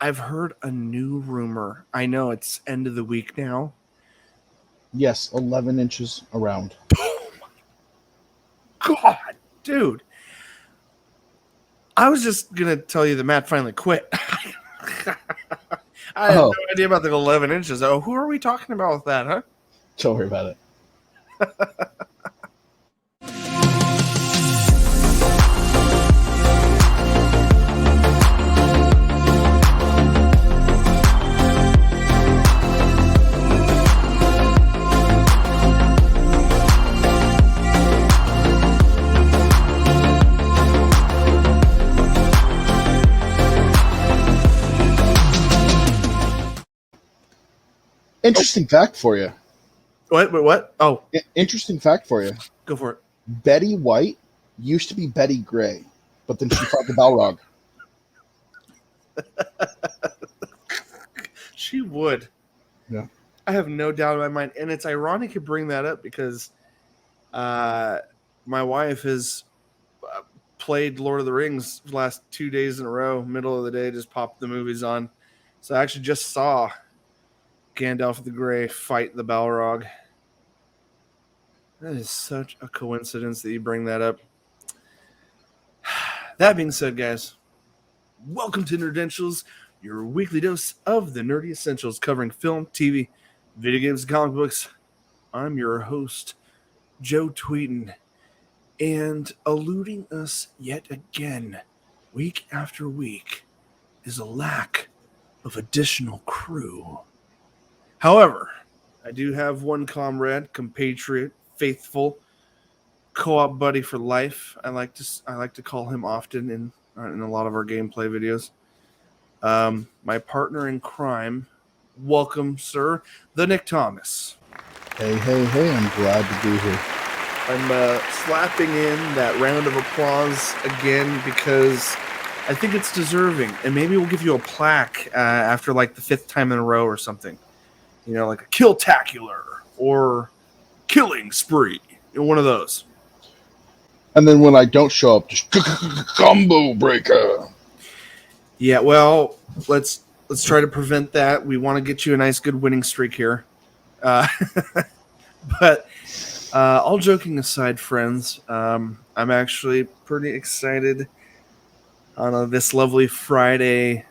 I've heard a new rumor. I know it's end of the week now. Yes, 11 inches around. Oh my God, dude. I was just going to tell you that Matt finally quit. I had no idea about the 11 inches. Oh, who are we talking about with that, huh? Don't worry about it. Interesting fact for you. What? Oh. Interesting fact for you. Go for it. Betty White used to be Betty Gray, but then she fought the Balrog. She would. Yeah. I have no doubt in my mind. And it's ironic you bring that up because my wife has played Lord of the Rings the last 2 days in a row, middle of the day, just popped the movies on. So I actually just saw Gandalf the Grey fight the Balrog. That is such a coincidence that you bring that up. That being said, guys, welcome to Nerdentials, your weekly dose of the nerdy essentials covering film, TV, video games, and comic books. I'm your host, Joe Tweeton, and eluding us yet again, week after week, is a lack of additional crew. However, I do have one comrade, compatriot, faithful, co-op buddy for life. I like to call him often in a lot of our gameplay videos. My partner in crime, welcome, sir, the Nick Thomas. Hey, I'm glad to be here. I'm slapping in that round of applause again because I think it's deserving, and maybe we'll give you a plaque after like the 5th time in a row or something. You know, like a kill-tacular or killing spree. One of those. And then when I don't show up, just combo breaker. Yeah, well, let's try to prevent that. We want to get you a nice, good winning streak here. But all joking aside, friends, I'm actually pretty excited on this lovely Friday.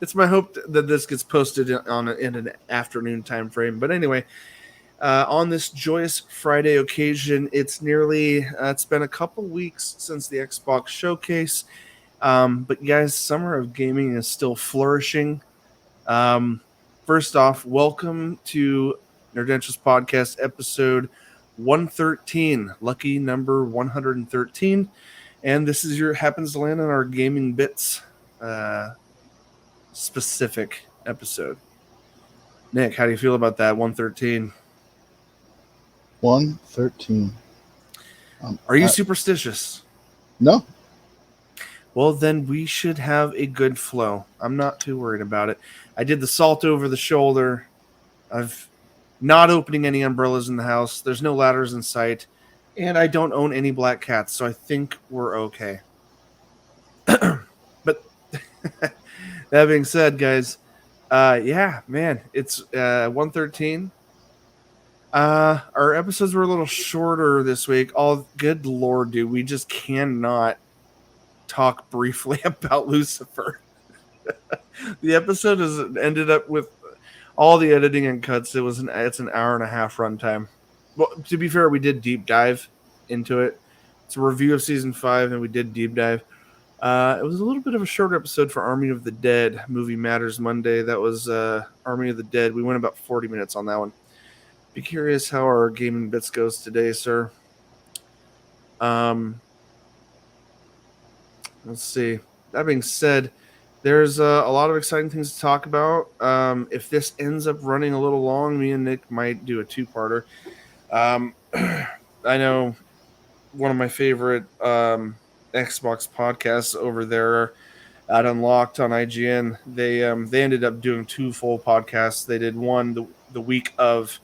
It's my hope that this gets posted in an afternoon time frame. But anyway, on this joyous Friday occasion, it's been a couple weeks since the Xbox showcase. But guys, summer of gaming is still flourishing. First off, welcome to Nerdentials Podcast episode 113, lucky number 113. And this is happens to land on our Gaming Bits specific episode. Nick, how do you feel about that 113? 113. Are you superstitious? No. Well, then we should have a good flow. I'm not too worried about it. I did the salt over the shoulder. I've not opening any umbrellas in the house. There's no ladders in sight. And I don't own any black cats, so I think we're okay. But that being said, guys, it's 113. Our episodes were a little shorter this week. Oh, good Lord, dude. We just cannot talk briefly about Lucifer. The episode has ended up with all the editing and cuts. It's an hour and a half runtime. Well, to be fair, we did deep dive into it. It's a review of season 5, and we did deep dive. It was a little bit of a shorter episode for Army of the Dead, Movie Matters Monday. That was Army of the Dead. We went about 40 minutes on that one. Be curious how our Gaming Bits goes today, sir. Let's see. That being said, there's a lot of exciting things to talk about. If this ends up running a little long, me and Nick might do a 2-parter. I know one of my favorite Xbox podcasts over there at Unlocked on IGN. They ended up doing 2 full podcasts. They did one the week of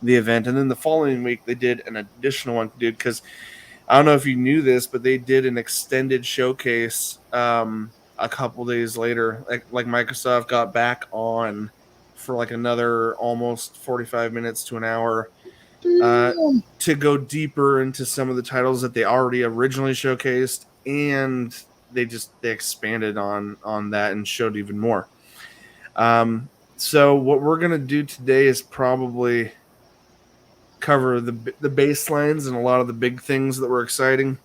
the event, and then the following week they did an additional one, dude, because I don't know if you knew this, but they did an extended showcase a couple days later. Like Microsoft got back on for like another almost 45 minutes to an hour Damn. to go deeper into some of the titles that they already originally showcased, and they expanded on that and showed even more. So what we're gonna do today is probably cover the baselines and a lot of the big things that were exciting.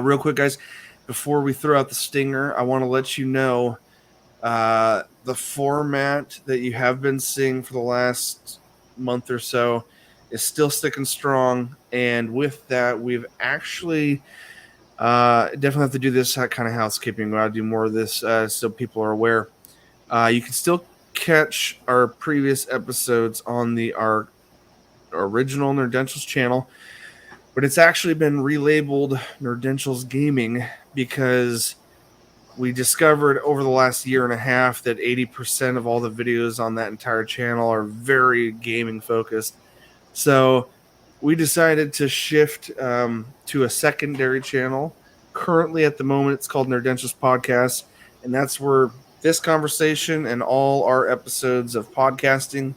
Real quick, guys, before we throw out the stinger, I want to let you know the format that you have been seeing for the last month or so is still sticking strong. And with that, we've actually definitely have to do this kind of housekeeping. We got to do more of this so people are aware. You can still catch our previous episodes on our original Nerdentials channel, but it's actually been relabeled Nerdentials Gaming because we discovered over the last year and a half that 80% of all the videos on that entire channel are very gaming focused. So we decided to shift to a secondary channel. Currently, at the moment, it's called Nerdentials Podcast, and that's where this conversation and all our episodes of podcasting,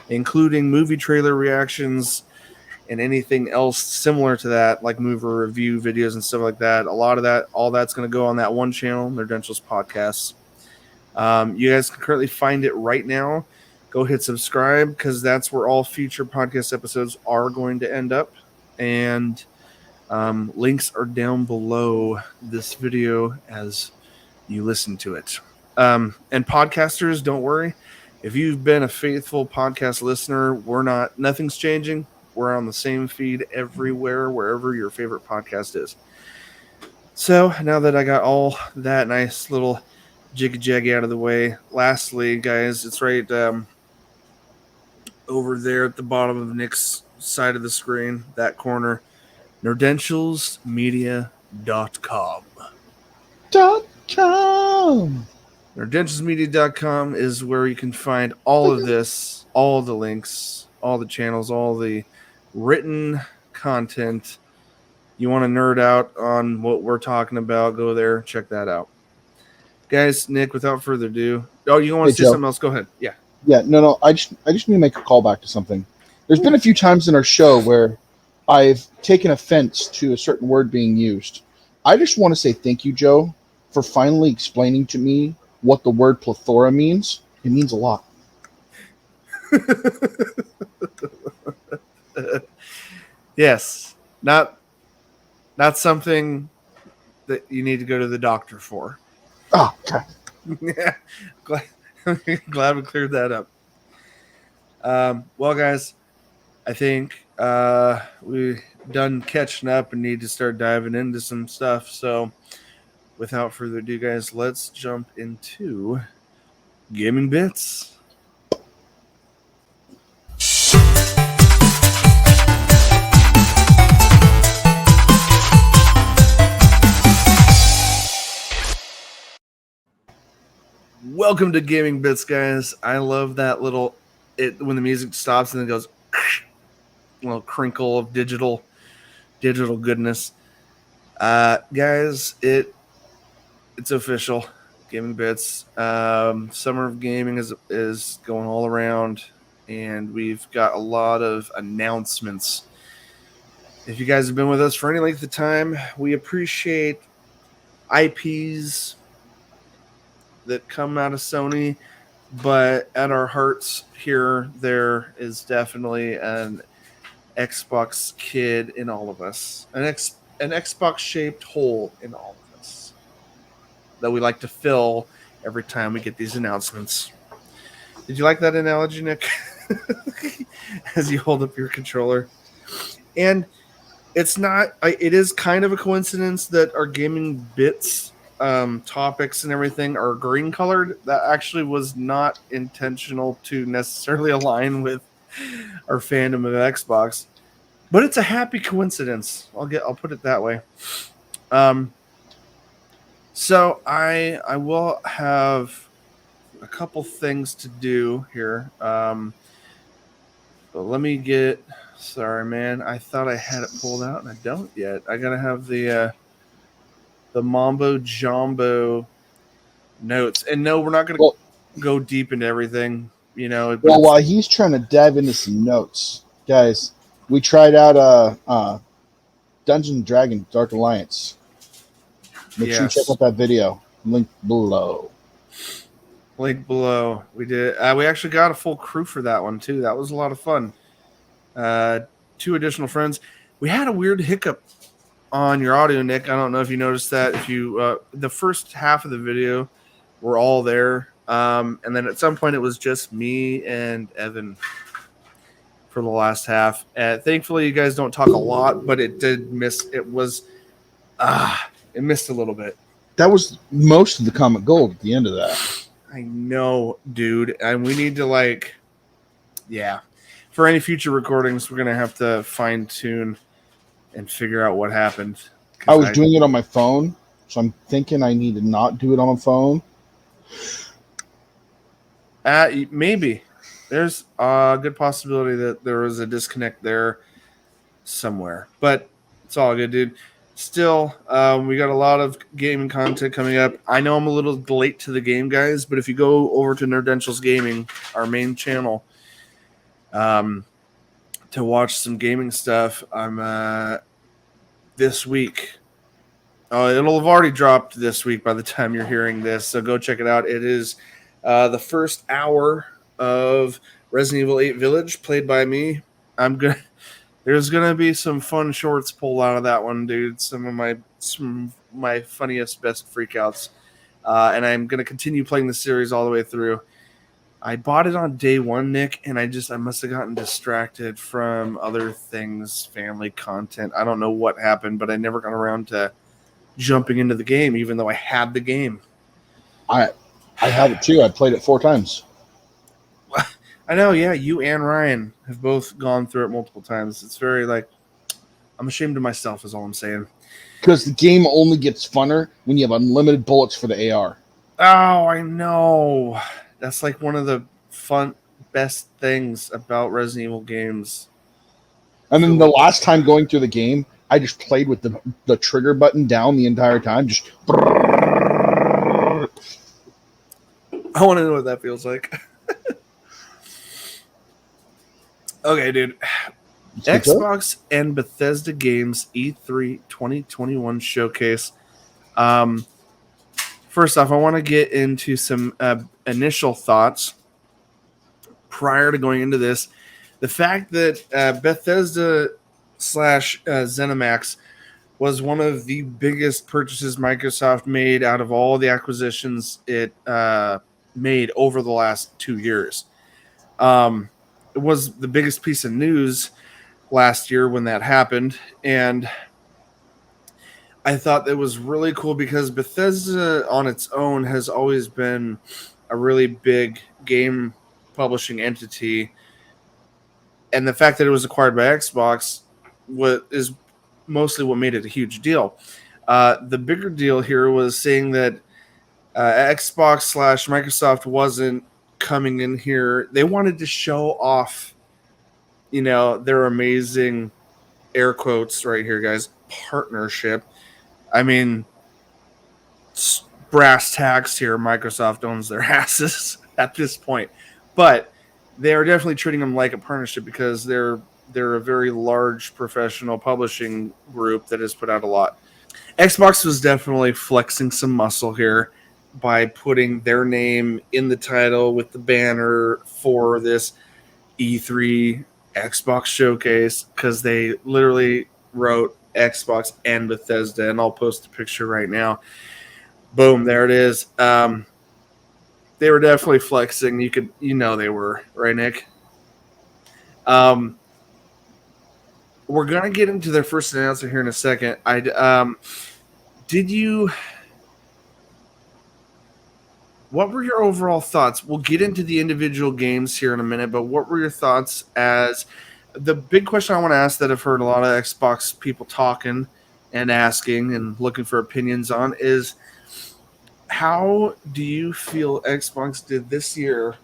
including movie trailer reactions, and anything else similar to that, like movie review videos and stuff like that. A lot of that, all that's going to go on that one channel, Nerdentials Podcasts. You guys can currently find it right now. Go hit subscribe because that's where all future podcast episodes are going to end up. And links are down below this video as you listen to it. And podcasters, don't worry. If you've been a faithful podcast listener, nothing's changing. We're on the same feed everywhere, wherever your favorite podcast is. So now that I got all that nice little jiggy-jaggy out of the way, lastly, guys, it's right over there at the bottom of Nick's side of the screen, that corner, nerdentialsmedia.com. .com. Nerdentialsmedia.com is where you can find all of this, all the links, all the channels, all the written content. You want to nerd out on what we're talking about, go there, check that out. Guys, Nick, without further ado. Oh, you want Hey, to say Joe. something else? Go ahead. Yeah. Yeah, no. I just need to make a callback to something. There's been a few times in our show where I've taken offense to a certain word being used. I just want to say thank you, Joe, for finally explaining to me what the word plethora means. It means a lot. Yes. Not something that you need to go to the doctor for. Oh, okay. Yeah. Glad we cleared that up. Well, guys, I think we done catching up and need to start diving into some stuff. So, without further ado, guys, let's jump into gaming bits. Welcome to Gaming Bits, guys. I love that little when the music stops and then goes little crinkle of digital goodness. Guys, it's official. Gaming Bits. Summer of gaming is going all around, and we've got a lot of announcements. If you guys have been with us for any length of time, we appreciate IPs that come out of Sony, but at our hearts here, there is definitely an Xbox kid in all of us, an Xbox shaped hole in all of us that we like to fill every time we get these announcements. Did you like that analogy, Nick? As you hold up your controller. And it is kind of a coincidence that our gaming bits topics and everything are green colored. That actually was not intentional to necessarily align with our fandom of Xbox, but it's a happy coincidence. I'll put it that way. So I will have a couple things to do here. But let me get. Sorry, man. I thought I had it pulled out, and I don't yet. I gotta have the Mambo Jumbo notes. And no, we're not gonna Well, go deep into everything, but well, it's while he's trying to dive into some notes, guys, we tried out Dungeons and Dragons Dark Alliance. Make sure you check yes. out that video. Link below. Link below. We did. We actually got a full crew for that one too. That was a lot of fun. Uh, 2 additional friends. We had a weird hiccup on your audio, Nick. I don't know if you noticed that. If you the first half of the video, we're all there, and then at some point it was just me and Evan for the last half. Thankfully, you guys don't talk a lot, but it did miss. It missed a little bit. That was most of the comic gold at the end of that. I know, dude, and we need to yeah. For any future recordings, we're gonna have to fine tune and figure out what happened. I was doing it on my phone, so I'm thinking I need to not do it on my phone. Maybe there's a good possibility that there was a disconnect there somewhere, but it's all good, dude. Still, we got a lot of gaming content coming up. I know I'm a little late to the game, guys, but if you go over to Nerdentials Gaming, our main channel, to watch some gaming stuff, I'm this week. It'll have already dropped this week by the time you're hearing this, so go check it out. It is the first hour of Resident Evil 8 Village, played by me. There's gonna be some fun shorts pulled out of that one, dude. Some of my funniest, best freakouts, and I'm gonna continue playing the series all the way through. I bought it on day one, Nick, and I must have gotten distracted from other things, family content. I don't know what happened, but I never got around to jumping into the game, even though I had the game. I have it too. I played it 4 times. I know, yeah. You and Ryan have both gone through it multiple times. It's very I'm ashamed of myself, is all I'm saying. Because the game only gets funner when you have unlimited bullets for the AR. Oh, I know. That's one of the best things about Resident Evil games. And then the last time going through the game, I just played with the trigger button down the entire time. Just. I want to know what that feels like. Okay, dude. Xbox and Bethesda Games E3 2021 showcase. First off, I want to get into some initial thoughts prior to going into this. The fact that Bethesda / ZeniMax was one of the biggest purchases Microsoft made out of all the acquisitions it made over the last 2 years. It was the biggest piece of news last year when that happened, and I thought that was really cool because Bethesda on its own has always been a really big game publishing entity, and the fact that it was acquired by Xbox is mostly what made it a huge deal. The bigger deal here was saying that Xbox / Microsoft wasn't coming in here. They wanted to show off, their amazing, air quotes right here, guys, partnership. I mean, brass tacks here, Microsoft owns their asses at this point. But they are definitely treating them like a partnership because they're a very large professional publishing group that has put out a lot. Xbox was definitely flexing some muscle here by putting their name in the title with the banner for this E3 Xbox showcase, because they literally wrote Xbox and Bethesda, and I'll post a picture right now. Boom, there it is. They were definitely flexing. They were, right, Nick? We're gonna get into their first announcement here in a second. What were your overall thoughts? We'll get into the individual games here in a minute, but what were your thoughts as the big question I want to ask that I've heard a lot of Xbox people talking and asking and looking for opinions on is, how do you feel Xbox did this year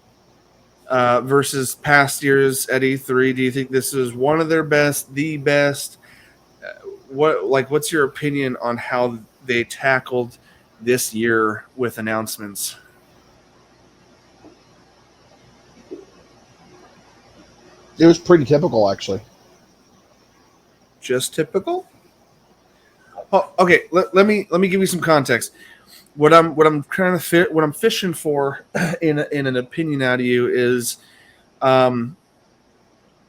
versus past years at E3? Do you think this is one of their best, the best? What's your opinion on how they tackled this year with announcements? It was pretty typical, actually. Just typical? Oh, okay. Let me give you some context. What I'm trying to what I'm fishing for in an opinion out of you is um,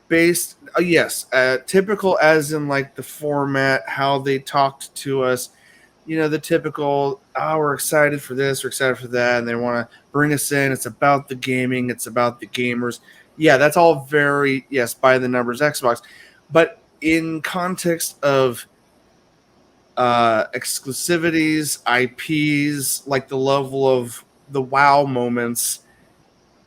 based. Yes, typical as in like the format, how they talked to us. You know, the typical. Oh, we're excited for this, we're excited for that, and they want to bring us in. It's about the gaming. It's about the gamers. Yeah, that's all very yes by the numbers Xbox, but in context of exclusivities, IPs, like the level of the wow moments.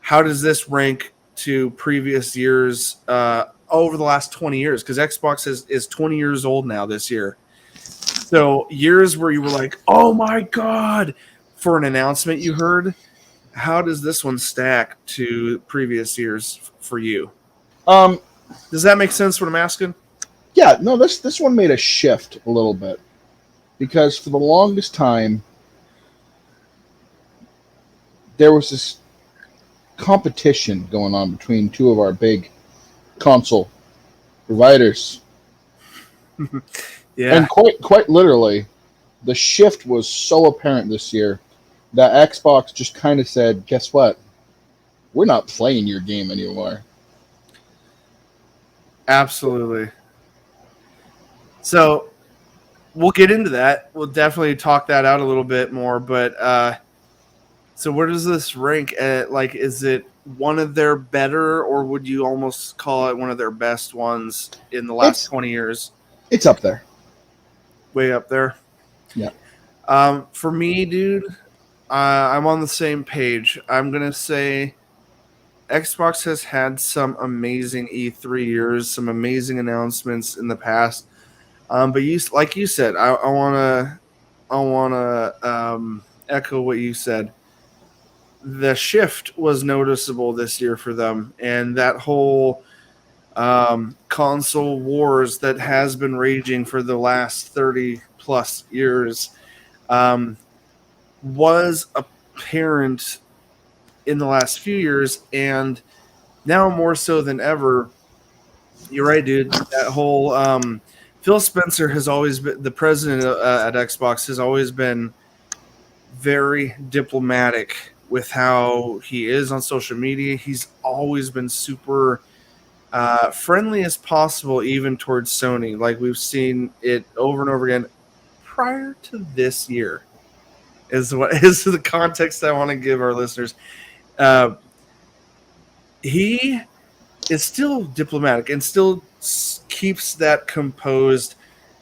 How does this rank to previous years over the last 20 years? Because Xbox is 20 years old now this year. So years where you were like, oh my God, for an announcement you heard. How does this one stack to previous years for you? Um, Does that make sense what I'm asking? yeah, no, this one made a shift a little bit because for the longest time there was this competition going on between two of our big console providers. Yeah. And quite literally, the shift was so apparent this year that Xbox just kind of said, guess what? We're not playing your game anymore. Absolutely. So we'll get into that. We'll definitely talk that out a little bit more. But so where does this rank at? Like, is it one of their better, or would you almost call it one of their best ones in the last 20 years? It's up there. Way up there. Yeah. For me, dude, I'm on the same page. I'm going to say Xbox has had some amazing E3 years, some amazing announcements in the past. But like you said, I wanna echo what you said. The shift was noticeable this year for them, and that whole console wars that has been raging for the last 30 plus years was apparent in the last few years, and now more so than ever. You're right, dude. That whole Phil Spencer has always been the president at Xbox. Has always been very diplomatic with how he is on social media. He's always been super friendly as possible, even towards Sony. Like we've seen it over and over again. Prior to this year, is what is the context I want to give our listeners. He is still diplomatic and still keeps that composed.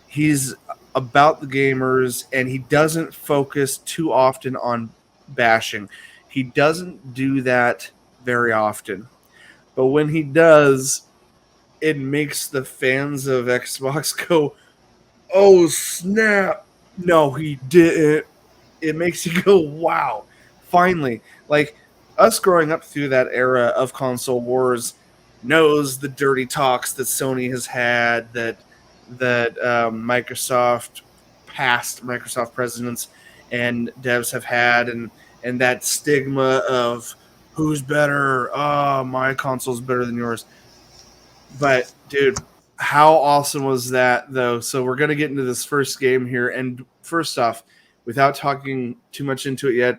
He's about the gamers, and he doesn't focus too often on bashing. He doesn't do that very often. But when he does, it makes the fans of Xbox go, oh, snap. No, he didn't. It makes you go, wow. Finally. Like, us growing up through that era of console wars knows the dirty talks that Sony has had, that Microsoft, past Microsoft presidents and devs have had, and that stigma of who's better. Oh, my console's better than yours. But dude, how awesome was that though? So we're gonna get into this first game here, and first off, without talking too much into it yet,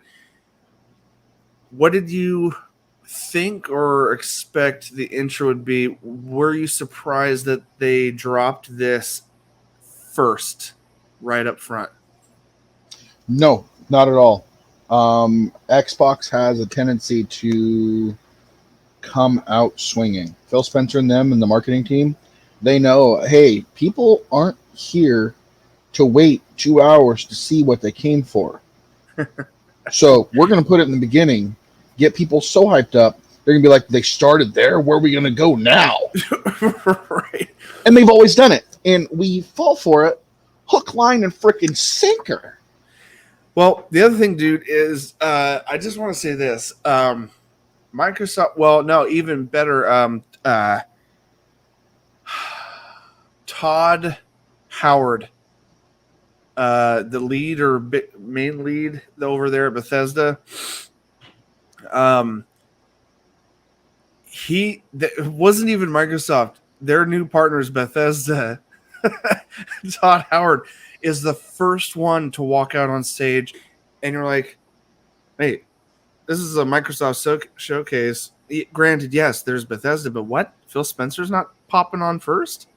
what did you think or expect the intro would be? Were you surprised that they dropped this first, right up front? No, not at all. Xbox has a tendency to come out swinging. Phil Spencer and them and the marketing team, they know, hey, people aren't here to wait 2 hours to see what they came for. So we're going to put it in the beginning, get people so hyped up, they're going to be like, they started there, where are we going to go now? Right. And they've always done it. And we fall for it, hook, line, and frickin' sinker. Well, the other thing, dude, is I just want to say this. Microsoft. Well, no, even better. Todd Howard, the lead or main lead over there at Bethesda. It wasn't even Microsoft. Their new partners, Bethesda. Todd Howard is the first one to walk out on stage, and you're like, "Hey, this is a Microsoft showcase." Granted, yes, there's Bethesda, but what? Phil Spencer's not popping on first?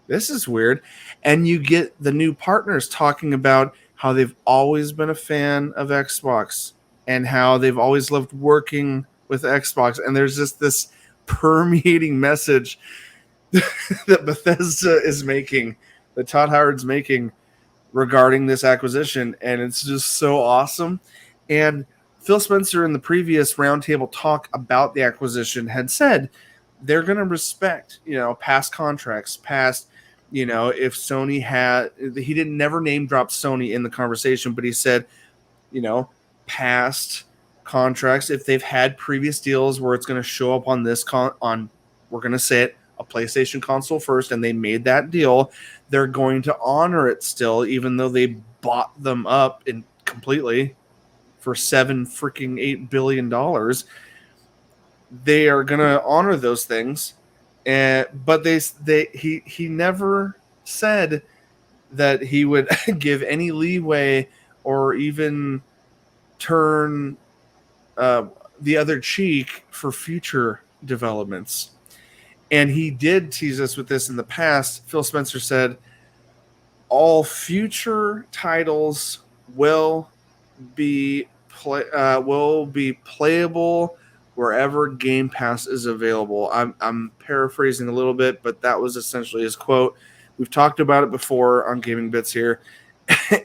This is weird. And you get the new partners talking about how they've always been a fan of Xbox and how they've always loved working with Xbox. And there's just this permeating message that Bethesda is making, that Todd Howard's making regarding this acquisition. And it's just so awesome. And Phil Spencer in the previous roundtable talk about the acquisition had said they're going to respect, past contracts, past, if Sony had, he didn't never name drop Sony in the conversation, but he said, past contracts, if they've had previous deals where it's going to show up on this we're going to say it, a PlayStation console first, and they made that deal, they're going to honor it still, even though they bought them up completely for $8 billion. They are going to honor those things. But he never said that he would give any leeway or even turn the other cheek for future developments. And he did tease us with this in the past. Phil Spencer said, all future titles will be playable wherever Game Pass is available. I'm paraphrasing a little bit, but that was essentially his quote. We've talked about it before on Gaming Bits here,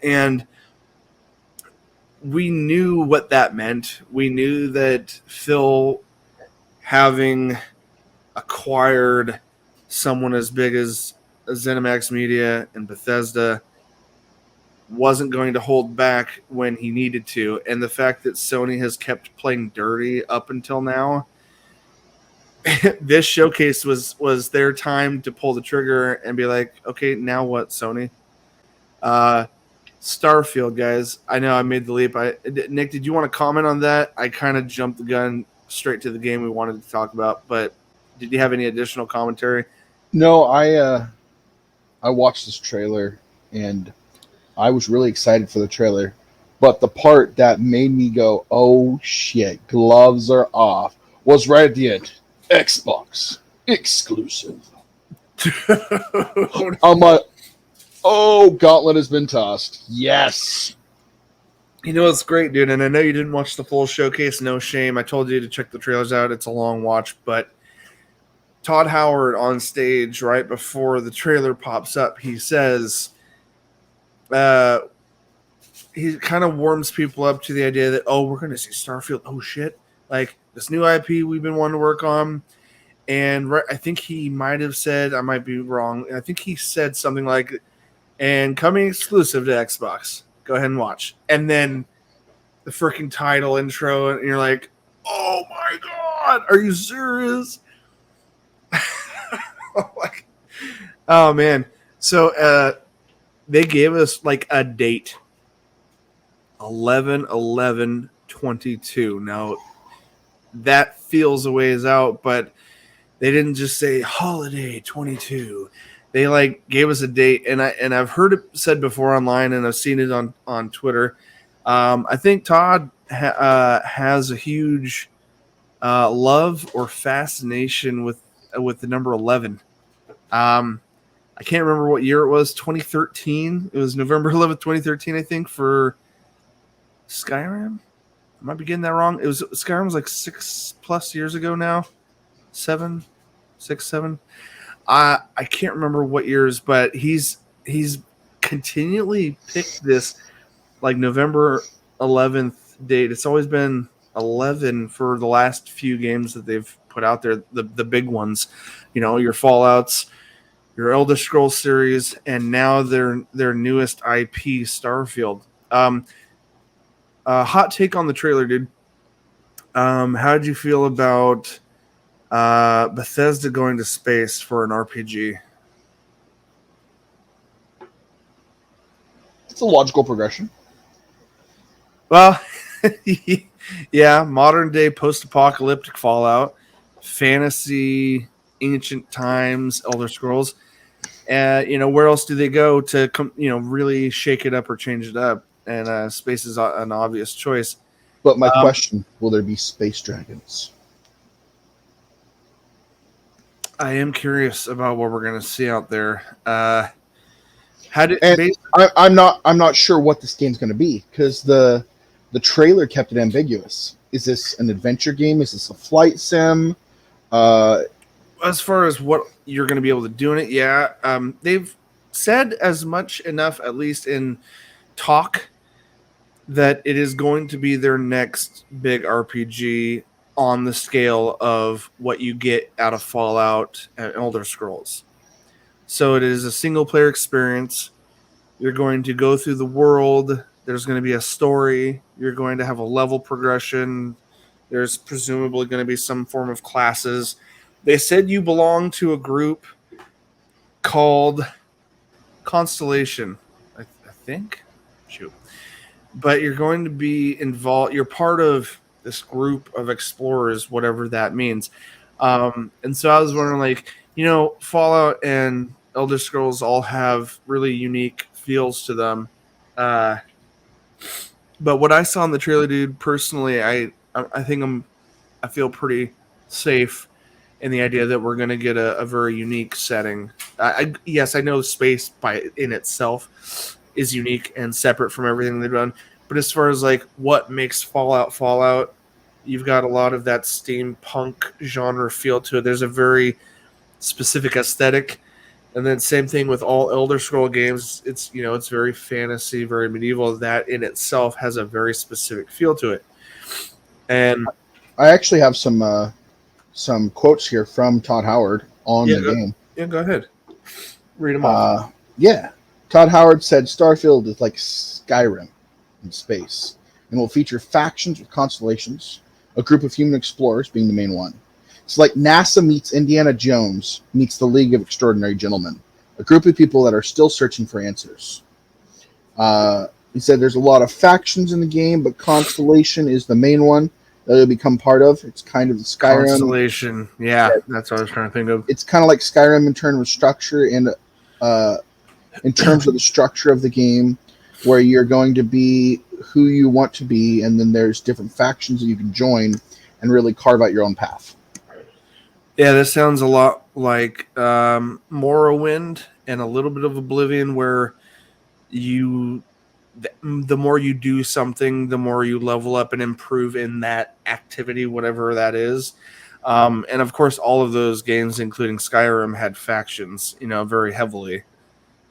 and we knew what that meant. We knew that Phil, having acquired someone as big as ZeniMax Media and Bethesda, wasn't going to hold back when he needed to. And the fact that Sony has kept playing dirty up until now, this showcase was their time to pull the trigger and be like, okay, now what, Sony? Starfield, guys. I know I made the leap. Nick, did you want to comment on that? I kind of jumped the gun straight to the game we wanted to talk about, but did you have any additional commentary? No, I watched this trailer and I was really excited for the trailer, but the part that made me go, oh shit, gloves are off, was right at the end. Xbox exclusive. I'm like, oh, gauntlet has been tossed. Yes. It's great, dude, and I know you didn't watch the full showcase. No shame. I told you to check the trailers out. It's a long watch, but Todd Howard on stage right before the trailer pops up, he says, he kind of warms people up to the idea that, oh, we're going to see Starfield. Oh, shit. Like, this new IP we've been wanting to work on. And I think he might have said, I might be wrong, I think he said something like, and coming exclusive to Xbox. Go ahead and watch. And then the freaking title intro, and you're like, oh my God, are you serious? Oh, man. So they gave us like a date. 11/11/22. Now, that feels a ways out, but they didn't just say holiday 22. They gave us a date, and I've heard it said before online, and I've seen it on Twitter. I think Todd has a huge love or fascination with the number 11. I can't remember what year it was. 2013. It was November 11th, 2013, I think, for Skyrim. I might be getting that wrong. Skyrim was like 6+ years ago now. 7. I can't remember what years, but he's continually picked this like November 11th date. It's always been 11 for the last few games that they've put out there, the big ones, your Fallouts, your Elder Scrolls series, and now their newest IP, Starfield. Hot take on the trailer, dude. How did you feel about Bethesda going to space for an RPG? It's a logical progression. Well, yeah, modern day post-apocalyptic Fallout, fantasy, ancient times, Elder Scrolls. Where else do they go to really shake it up or change it up? And space is an obvious choice. But my Um, question, will there be space dragons? I am curious about what we're going to see out there. How did And base? I'm not sure what this game's going to be because the trailer kept it ambiguous. Is this an adventure game? Is this a flight sim? Uh, As far as what you're going to be able to do in it, yeah, they've said as much enough, at least in talk, that it is going to be their next big RPG on the scale of what you get out of Fallout and Elder Scrolls. So it is a single player experience. You're going to go through the world. There's going to be a story. You're going to have a level progression. There's presumably going to be some form of classes. They said you belong to a group called Constellation, I think. Shoot. But you're going to be involved. You're part of this group of explorers, whatever that means. And so I was wondering, Fallout and Elder Scrolls all have really unique feels to them. Uh, but what I saw in the trailer, dude, personally, I think I feel pretty safe in the idea that we're going to get a very unique setting. Yes, I know space by in itself is unique and separate from everything they've done, but as far as like what makes Fallout, you've got a lot of that steampunk genre feel to it. There's a very specific aesthetic, and then same thing with all Elder Scroll games. It's very fantasy, very medieval. That in itself has a very specific feel to it, and I actually have some quotes here from Todd Howard on yeah, the game. go ahead, read them off. Yeah, Todd Howard said Starfield is like Skyrim in space and will feature factions with constellations, a group of human explorers being the main one. It's like NASA meets Indiana Jones meets the League of Extraordinary Gentlemen, a group of people that are still searching for answers. He said there's a lot of factions in the game, but Constellation is the main one that it'll become part of. It's kind of the Skyrim. Constellation, yeah, that's what I was trying to think of. It's kind of like Skyrim in terms of structure and in terms of the structure of the game, where you're going to be who you want to be, and then there's different factions that you can join and really carve out your own path. Yeah, this sounds a lot like Morrowind and a little bit of Oblivion, where the more you do something, the more you level up and improve in that activity, whatever that is. And of course, all of those games, including Skyrim, had factions, very heavily.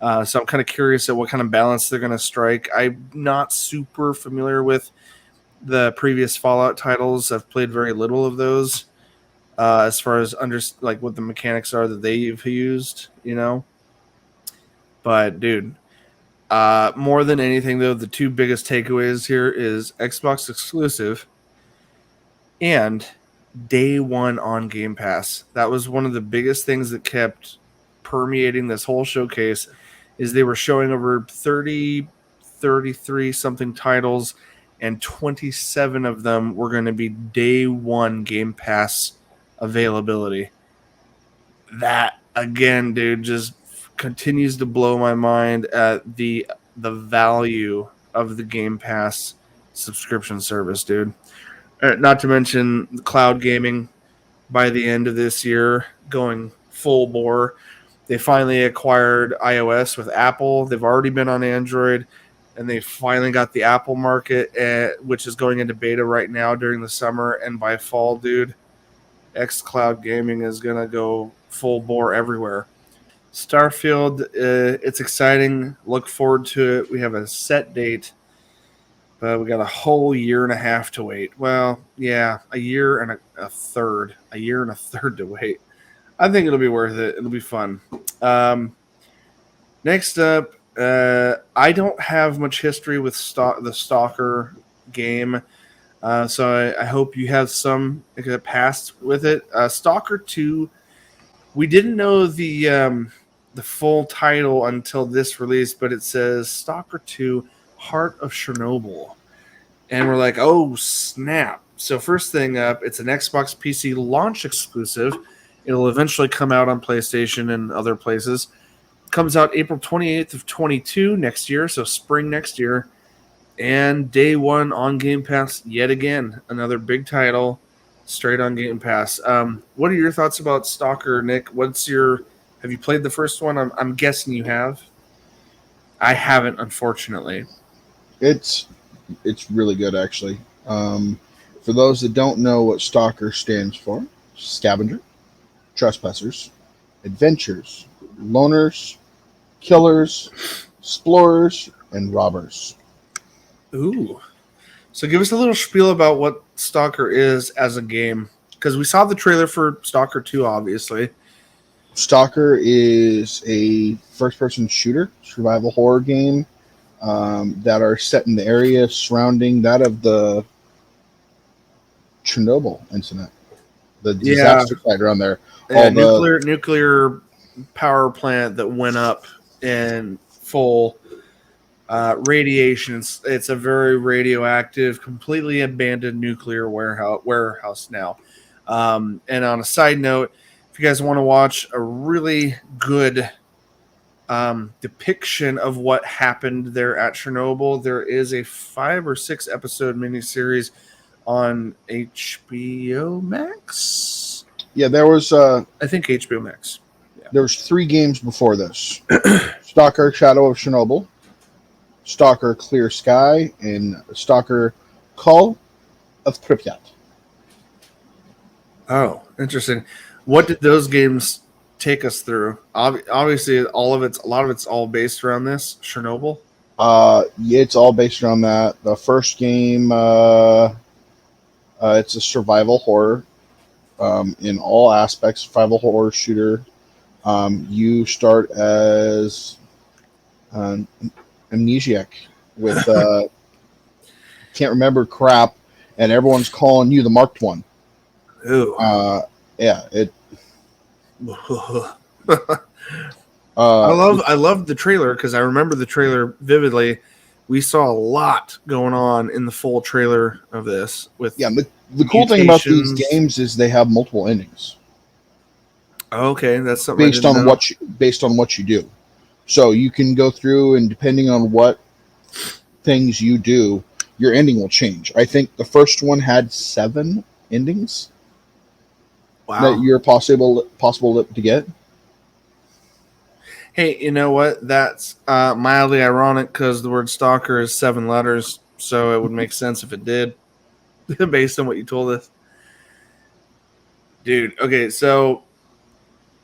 So I'm kind of curious at what kind of balance they're going to strike. I'm not super familiar with the previous Fallout titles. I've played very little of those. As far as what the mechanics are that they've used. But dude, more than anything though, the two biggest takeaways here is Xbox exclusive and day one on Game Pass. That was one of the biggest things that kept permeating this whole showcase. Is they were showing over 30, 33 something titles, and 27 of them were going to be day one Game Pass availability. That again, dude, just continues to blow my mind at the value of the Game Pass subscription service, dude. Not to mention the cloud gaming by the end of this year going full bore. They finally acquired iOS with Apple. They've already been on Android, and they finally got the Apple market, which is going into beta right now during the summer. And by fall, dude, xCloud gaming is going to go full bore everywhere. Starfield, it's exciting. Look forward to it. We have a set date, but we got a whole year and a half to wait. Well, yeah, a year and a third. A year and a third to wait. I think it'll be worth it. It'll be fun. Next up, I don't have much history with the Stalker game. So I hope you have some past with it. Stalker 2, we didn't know the full title until this release, but it says Stalker 2 Heart of Chernobyl. And we're like, oh, snap. So first thing up, it's an Xbox PC launch exclusive. It'll eventually come out on PlayStation and other places. Comes out April 28th of 22 next year, so spring next year. And day one on Game Pass yet again. Another big title straight on Game Pass. What are your thoughts about Stalker, Nick? Have you played the first one? I'm guessing you have. I haven't, unfortunately. It's really good, actually. For those that don't know what Stalker stands for, scavenger, trespassers, adventures, loners, killers, explorers, and robbers. Ooh. So give us a little spiel about what Stalker is as a game. Because we saw the trailer for Stalker 2, obviously. Stalker is a first-person shooter, survival horror game that are set in the area surrounding that of the Chernobyl incident. The disaster site around there. Yeah, nuclear power plant that went up in full radiation. It's a very radioactive, completely abandoned nuclear warehouse now. And on a side note, if you guys want to watch a really good depiction of what happened there at Chernobyl, there is a 5 or 6 episode miniseries on HBO Max. Yeah, there was. I think HBO Max. Yeah. There was 3 games before this: Stalker: Shadow of Chernobyl, Stalker: Clear Sky, and Stalker: Call of Pripyat. Oh, interesting. What did those games take us through? Obviously, a lot of it's all based around this Chernobyl. Yeah, it's all based around that. The first game, it's a survival horror. In all aspects, survival horror shooter. You start as an amnesiac with can't remember crap, and everyone's calling you the marked one. Ooh. Yeah. It. I love the trailer because I remember the trailer vividly. We saw a lot going on in the full trailer of this. The cool thing about these games is they have multiple endings. Okay, that's something based on what you do. So you can go through, and depending on what things you do, your ending will change. I think the first one had 7 endings. Wow. That you're possible to get. Hey, you know what? That's mildly ironic because the word stalker is 7 letters, so it would make sense if it did, based on what you told us. Dude, okay, so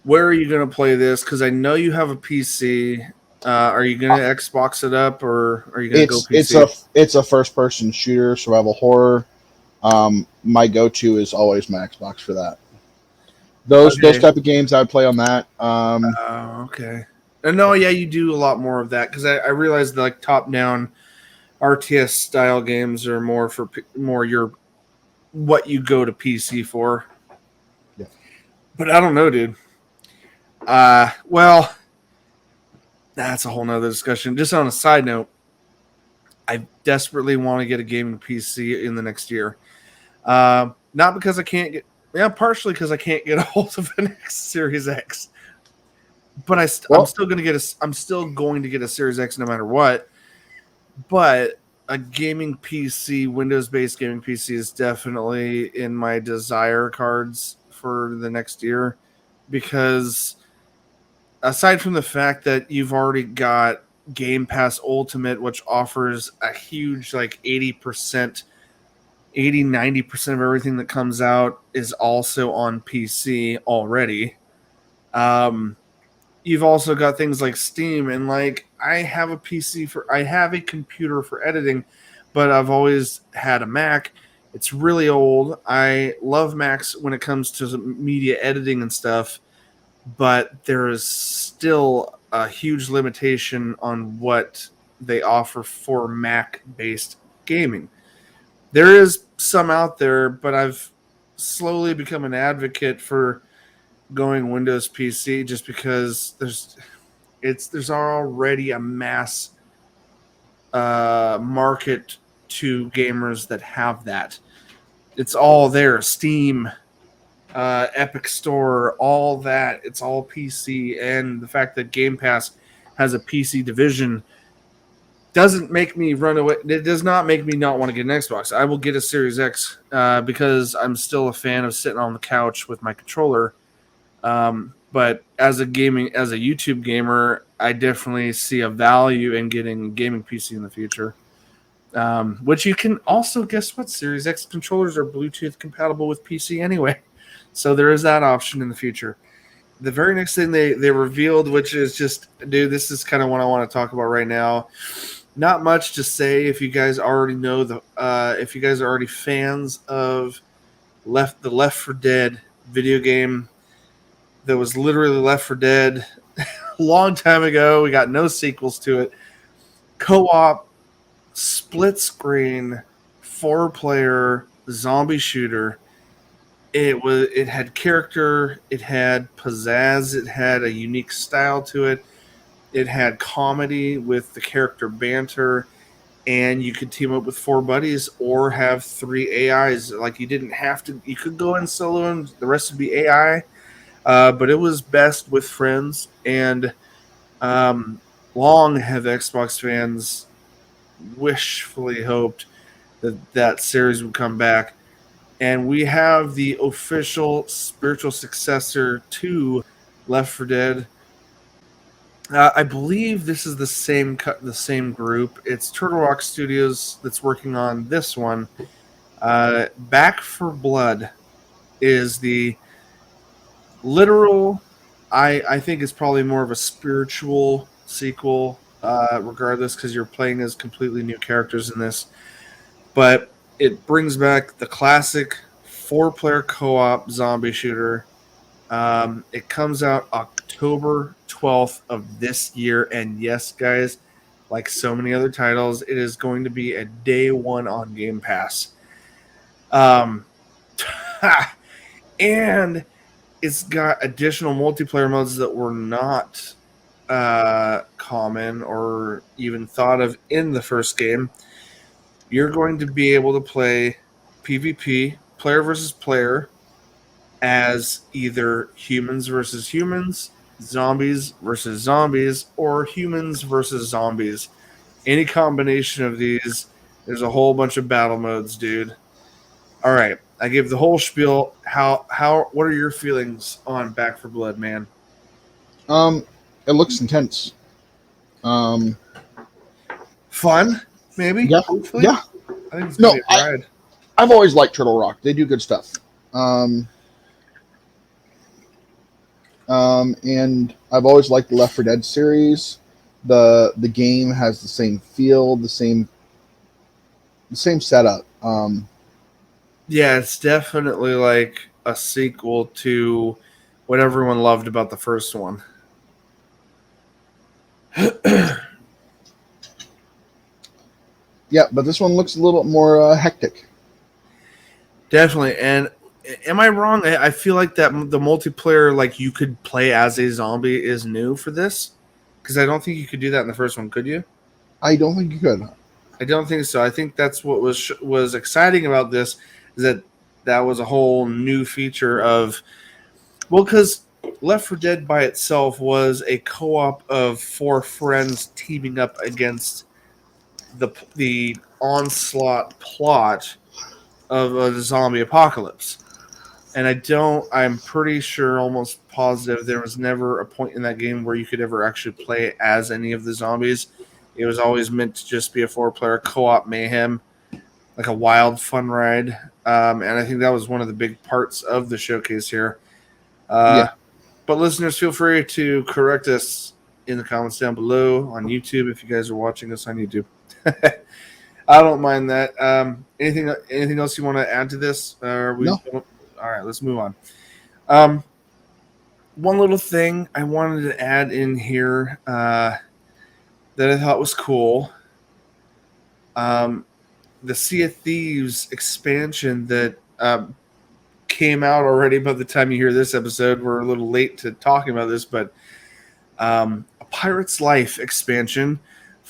where are you going to play this? Because I know you have a PC. Are you going to Xbox it up, or are you going to go PC? It's a first-person shooter, survival horror. My go-to is always my Xbox for that. Those type of games I would play on that. Okay. No, yeah, you do a lot more of that because I realize the top-down RTS style games are more your what you go to PC for. Yeah. But I don't know, dude. Well, that's a whole nother discussion. Just on a side note, I desperately want to get a gaming PC in the next year. Not because I can't get, partially because I can't get a hold of an X Series X. But I'm still going to get a Series X no matter what. But a gaming PC, Windows-based gaming PC, is definitely in my desire cards for the next year, because aside from the fact that you've already got Game Pass Ultimate, which offers a huge 80%, 90% of everything that comes out is also on PC already. You've also got things like Steam, and I have a computer for editing, but I've always had a Mac. It's really old. I love Macs when it comes to media editing and stuff, but there is still a huge limitation on what they offer for Mac-based gaming. There is some out there, but I've slowly become an advocate for going Windows PC just because there's already a mass market to gamers that have that. It's all there. Steam, Epic Store, all that. It's all PC, and the fact that Game Pass has a PC division doesn't make me run away. It does not make me not want to get an Xbox. I will get a Series X because I'm still a fan of sitting on the couch with my controller. But as a YouTube gamer, I definitely see a value in getting a gaming PC in the future. Which you can also, guess what? Series X controllers are Bluetooth compatible with PC anyway. So there is that option in the future. The very next thing they revealed, which is just, dude, this is kind of what I want to talk about right now. Not much to say if you guys already know if you guys are already fans of the Left 4 Dead video game that was literally Left 4 Dead a long time ago. We got no sequels to it. Co-op, split screen, 4-player zombie shooter. It had character, it had pizzazz, it had a unique style to it. It had comedy with the character banter, and you could team up with 4 buddies or have 3 AIs. Like, you didn't have to. You could go in solo and the rest would be AI, but it was best with friends. And long have Xbox fans wishfully hoped that series would come back. And we have the official spiritual successor to Left 4 Dead. I believe this is the same group. It's Turtle Rock Studios that's working on this one. Back 4 Blood is the literal. I think it's probably more of a spiritual sequel, regardless, because you're playing as completely new characters in this. But it brings back the classic 4-player co-op zombie shooter. It comes out October 12th of this year, and yes, guys, like so many other titles, it is going to be a day one on Game Pass. And it's got additional multiplayer modes that were not common or even thought of in the first game. You're going to be able to play PvP, player versus player, as either humans versus humans, zombies versus zombies, or humans versus zombies. Any combination of these, there's a whole bunch of battle modes, dude. All right, I give the whole spiel. What are your feelings on Back 4 Blood, man? It looks intense. Fun, maybe. Yeah, Hopefully. yeah. I think it's gonna be a ride. I've always liked Turtle Rock. They do good stuff. And I've always liked the Left 4 Dead series. The game has the same feel, the same setup. Yeah, it's definitely like a sequel to what everyone loved about the first one. Yeah, but this one looks a little bit more hectic. Definitely. And am I wrong? I feel like that the multiplayer, like you could play as a zombie, is new for this, because I don't think you could do that in the first one. Could you? I don't think you could. I don't think so. I think that's what was exciting about this, is that was a whole new feature of, well, because Left 4 Dead by itself was a co-op of 4 friends teaming up against the onslaught plot of a zombie apocalypse. And I'm pretty sure, almost positive, there was never a point in that game where you could ever actually play as any of the zombies. It was always meant to just be a 4-player co-op mayhem, like a wild fun ride. And I think that was one of the big parts of the showcase here. Yeah. But listeners, feel free to correct us in the comments down below on YouTube if you guys are watching us on YouTube. I don't mind that. Anything else you want to add to this? No. All right, let's move on. One little thing I wanted to add in here that I thought was cool. the Sea of Thieves expansion that came out already by the time you hear this episode. We're a little late to talking about this, but a Pirate's Life expansion,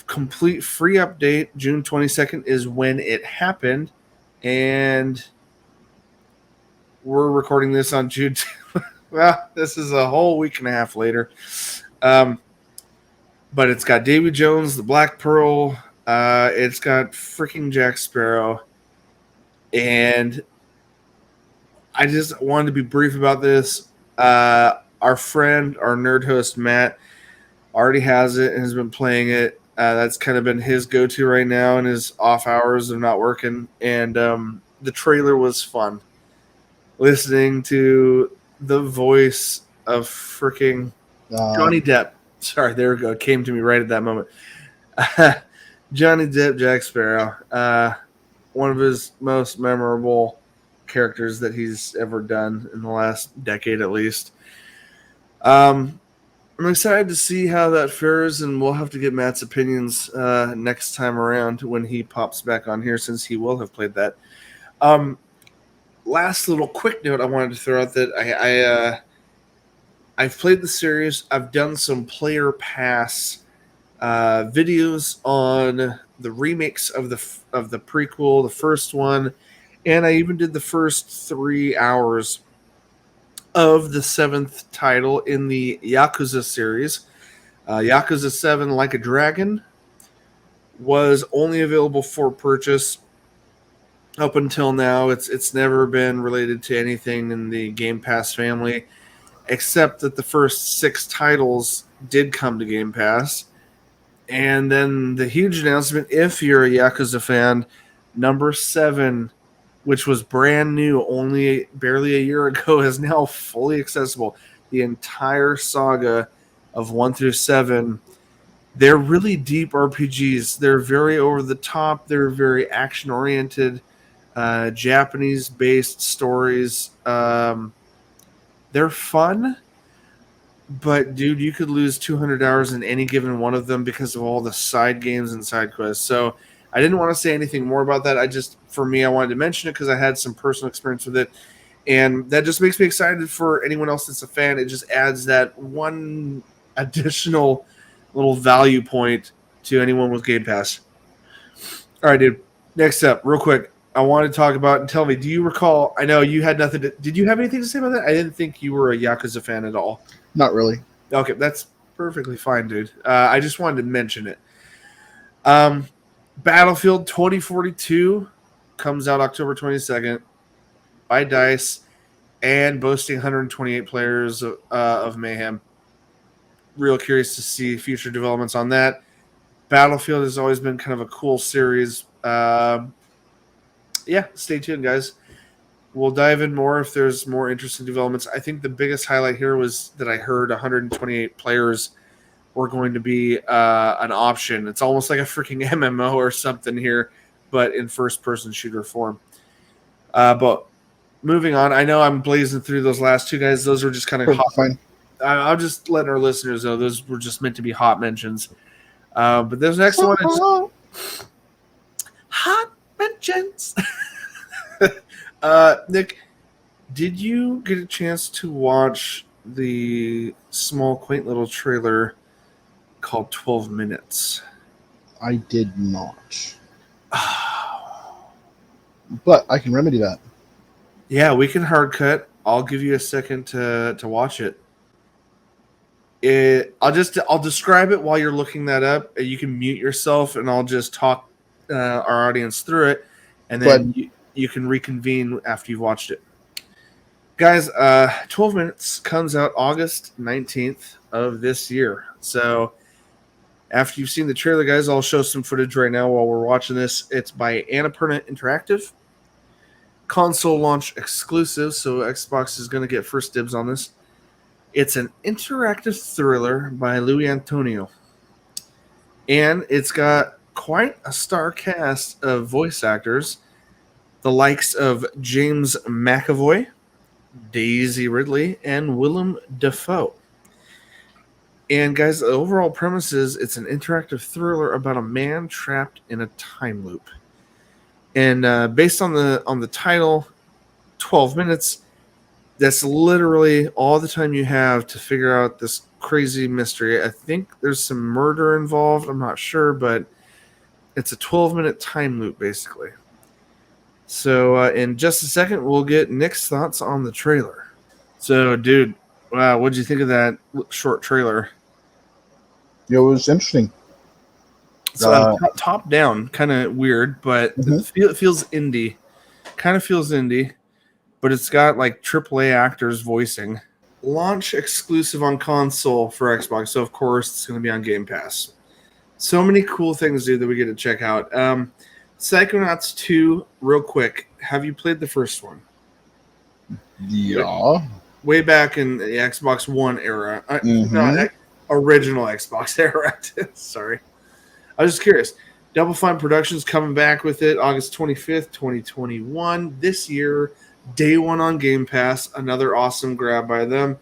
complete free update, June 22nd is when it happened, and we're recording this on June. Well, this is a whole week and a half later. But it's got Davy Jones, the Black Pearl. It's got freaking Jack Sparrow. And I just wanted to be brief about this. Our friend, our nerd host, Matt, already has it and has been playing it. That's kind of been his go-to right now in his off hours of not working. And the trailer was fun. Listening to the voice of freaking Johnny Depp. Sorry, there we go. It came to me right at that moment. Johnny Depp, Jack Sparrow. One of his most memorable characters that he's ever done in the last decade at least. I'm excited to see how that fares, and we'll have to get Matt's opinions next time around when he pops back on here, since he will have played that. Last little quick note I wanted to throw out that I've played the series. I've done some player pass videos on the remakes of the prequel, the first one, and I even did the first 3 hours of the 7th title in the Yakuza series. Yakuza 7 Like a Dragon was only available for purchase up until now. It's never been related to anything in the Game Pass family, except that the first 6 titles did come to Game Pass. And then the huge announcement, if you're a Yakuza fan, number 7, which was brand new only barely a year ago, is now fully accessible. The entire saga of 1 through 7, they're really deep RPGs. They're very over the top. They're very action oriented, Japanese-based stories. They're fun, but dude, you could lose 200 hours in any given one of them because of all the side games and side quests. So I didn't want to say anything more about that. For me, I wanted to mention it because I had some personal experience with it, and that just makes me excited for anyone else that's a fan. It just adds that one additional little value point to anyone with Game Pass. All right, dude. Next up, real quick, I want to talk about, and tell me, do you recall, I know you had nothing to, did you have anything to say about that? I didn't think you were a Yakuza fan at all. Not really. Okay, that's perfectly fine, dude. I just wanted to mention it. Battlefield 2042 comes out October 22nd by DICE and boasting 128 players of Mayhem. Real curious to see future developments on that. Battlefield has always been kind of a cool series. Yeah, stay tuned, guys. We'll dive in more if there's more interesting developments. I think the biggest highlight here was that I heard 128 players were going to be an option. It's almost like a freaking MMO or something here, but in first-person shooter form. But moving on, I know I'm blazing through those last 2 guys. Those were just kind of hot. Fine. I'm just letting our listeners know those were just meant to be hot mentions. But this next one is hot mentions. Nick, did you get a chance to watch the small, quaint little trailer called 12 Minutes? I did not. But I can remedy that. Yeah, we can hard cut. I'll give you a second to watch it. I'll describe it while you're looking that up. You can mute yourself, and I'll just talk our audience through it, and then you can reconvene after you've watched it. Guys, 12 Minutes comes out August 19th of this year. So after you've seen the trailer, guys, I'll show some footage right now while we're watching this. It's by Annapurna Interactive. Console launch exclusive, so Xbox is going to get first dibs on this. It's an interactive thriller by Louis Antonio. And it's got quite a star cast of voice actors. The likes of James McAvoy, Daisy Ridley, and Willem Dafoe. And guys, the overall premise is it's an interactive thriller about a man trapped in a time loop. And based on the title, 12 minutes. That's literally all the time you have to figure out this crazy mystery. I think there's some murder involved. I'm not sure, but it's a 12-minute time loop, basically. So in just a second, we'll get Nick's thoughts on the trailer. So, dude, wow, what'd you think of that short trailer? It was interesting. So top down, kind of weird, but it feels indie. Kind of feels indie, but it's got like AAA actors voicing. Launch exclusive on console for Xbox, so of course it's going to be on Game Pass. So many cool things, dude, that we get to check out. Psychonauts 2, real quick. Have you played the first one? Yeah. Way back in the Xbox One era. Not original Xbox era. Sorry. I was just curious. Double Fine Productions coming back with it August 25th, 2021. This year, day one on Game Pass. Another awesome grab by them.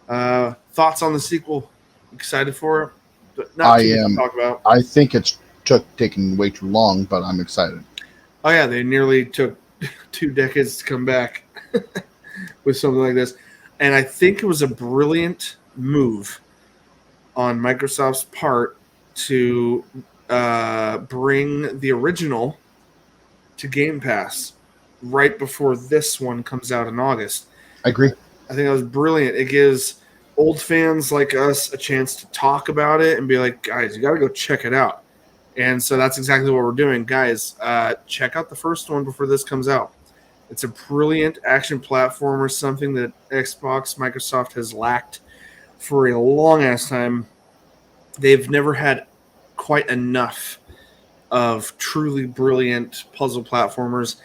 Thoughts on the sequel? Excited for it? But not too much to talk about. I think it's taking way too long, but I'm excited. Oh, yeah. They nearly took 2 decades to come back with something like this. And I think it was a brilliant move on Microsoft's part to bring the original to Game Pass right before this one comes out in August. I agree. I think that was brilliant. It gives old fans like us a chance to talk about it and be like, guys, you got to go check it out. And so that's exactly what we're doing. Guys, check out the first one before this comes out. It's a brilliant action platformer, something that Xbox, Microsoft has lacked for a long-ass time. They've never had quite enough of truly brilliant puzzle platformers,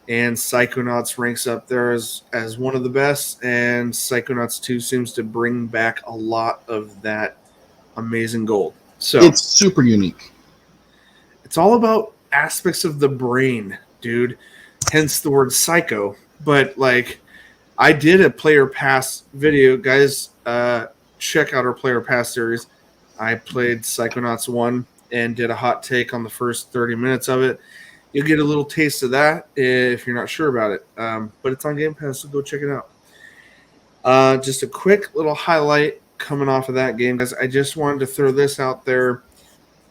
and Psychonauts ranks up there as one of the best, and Psychonauts 2 seems to bring back a lot of that amazing gold. So it's super unique. It's all about aspects of the brain, dude. Hence the word psycho. But like, I did a Player Pass video, guys. Check out our Player Pass series. I played Psychonauts 1 and did a hot take on the first 30 minutes of it. You'll get a little taste of that if you're not sure about it. But it's on Game Pass, so go check it out. Just a quick little highlight coming off of that game, guys. I just wanted to throw this out there.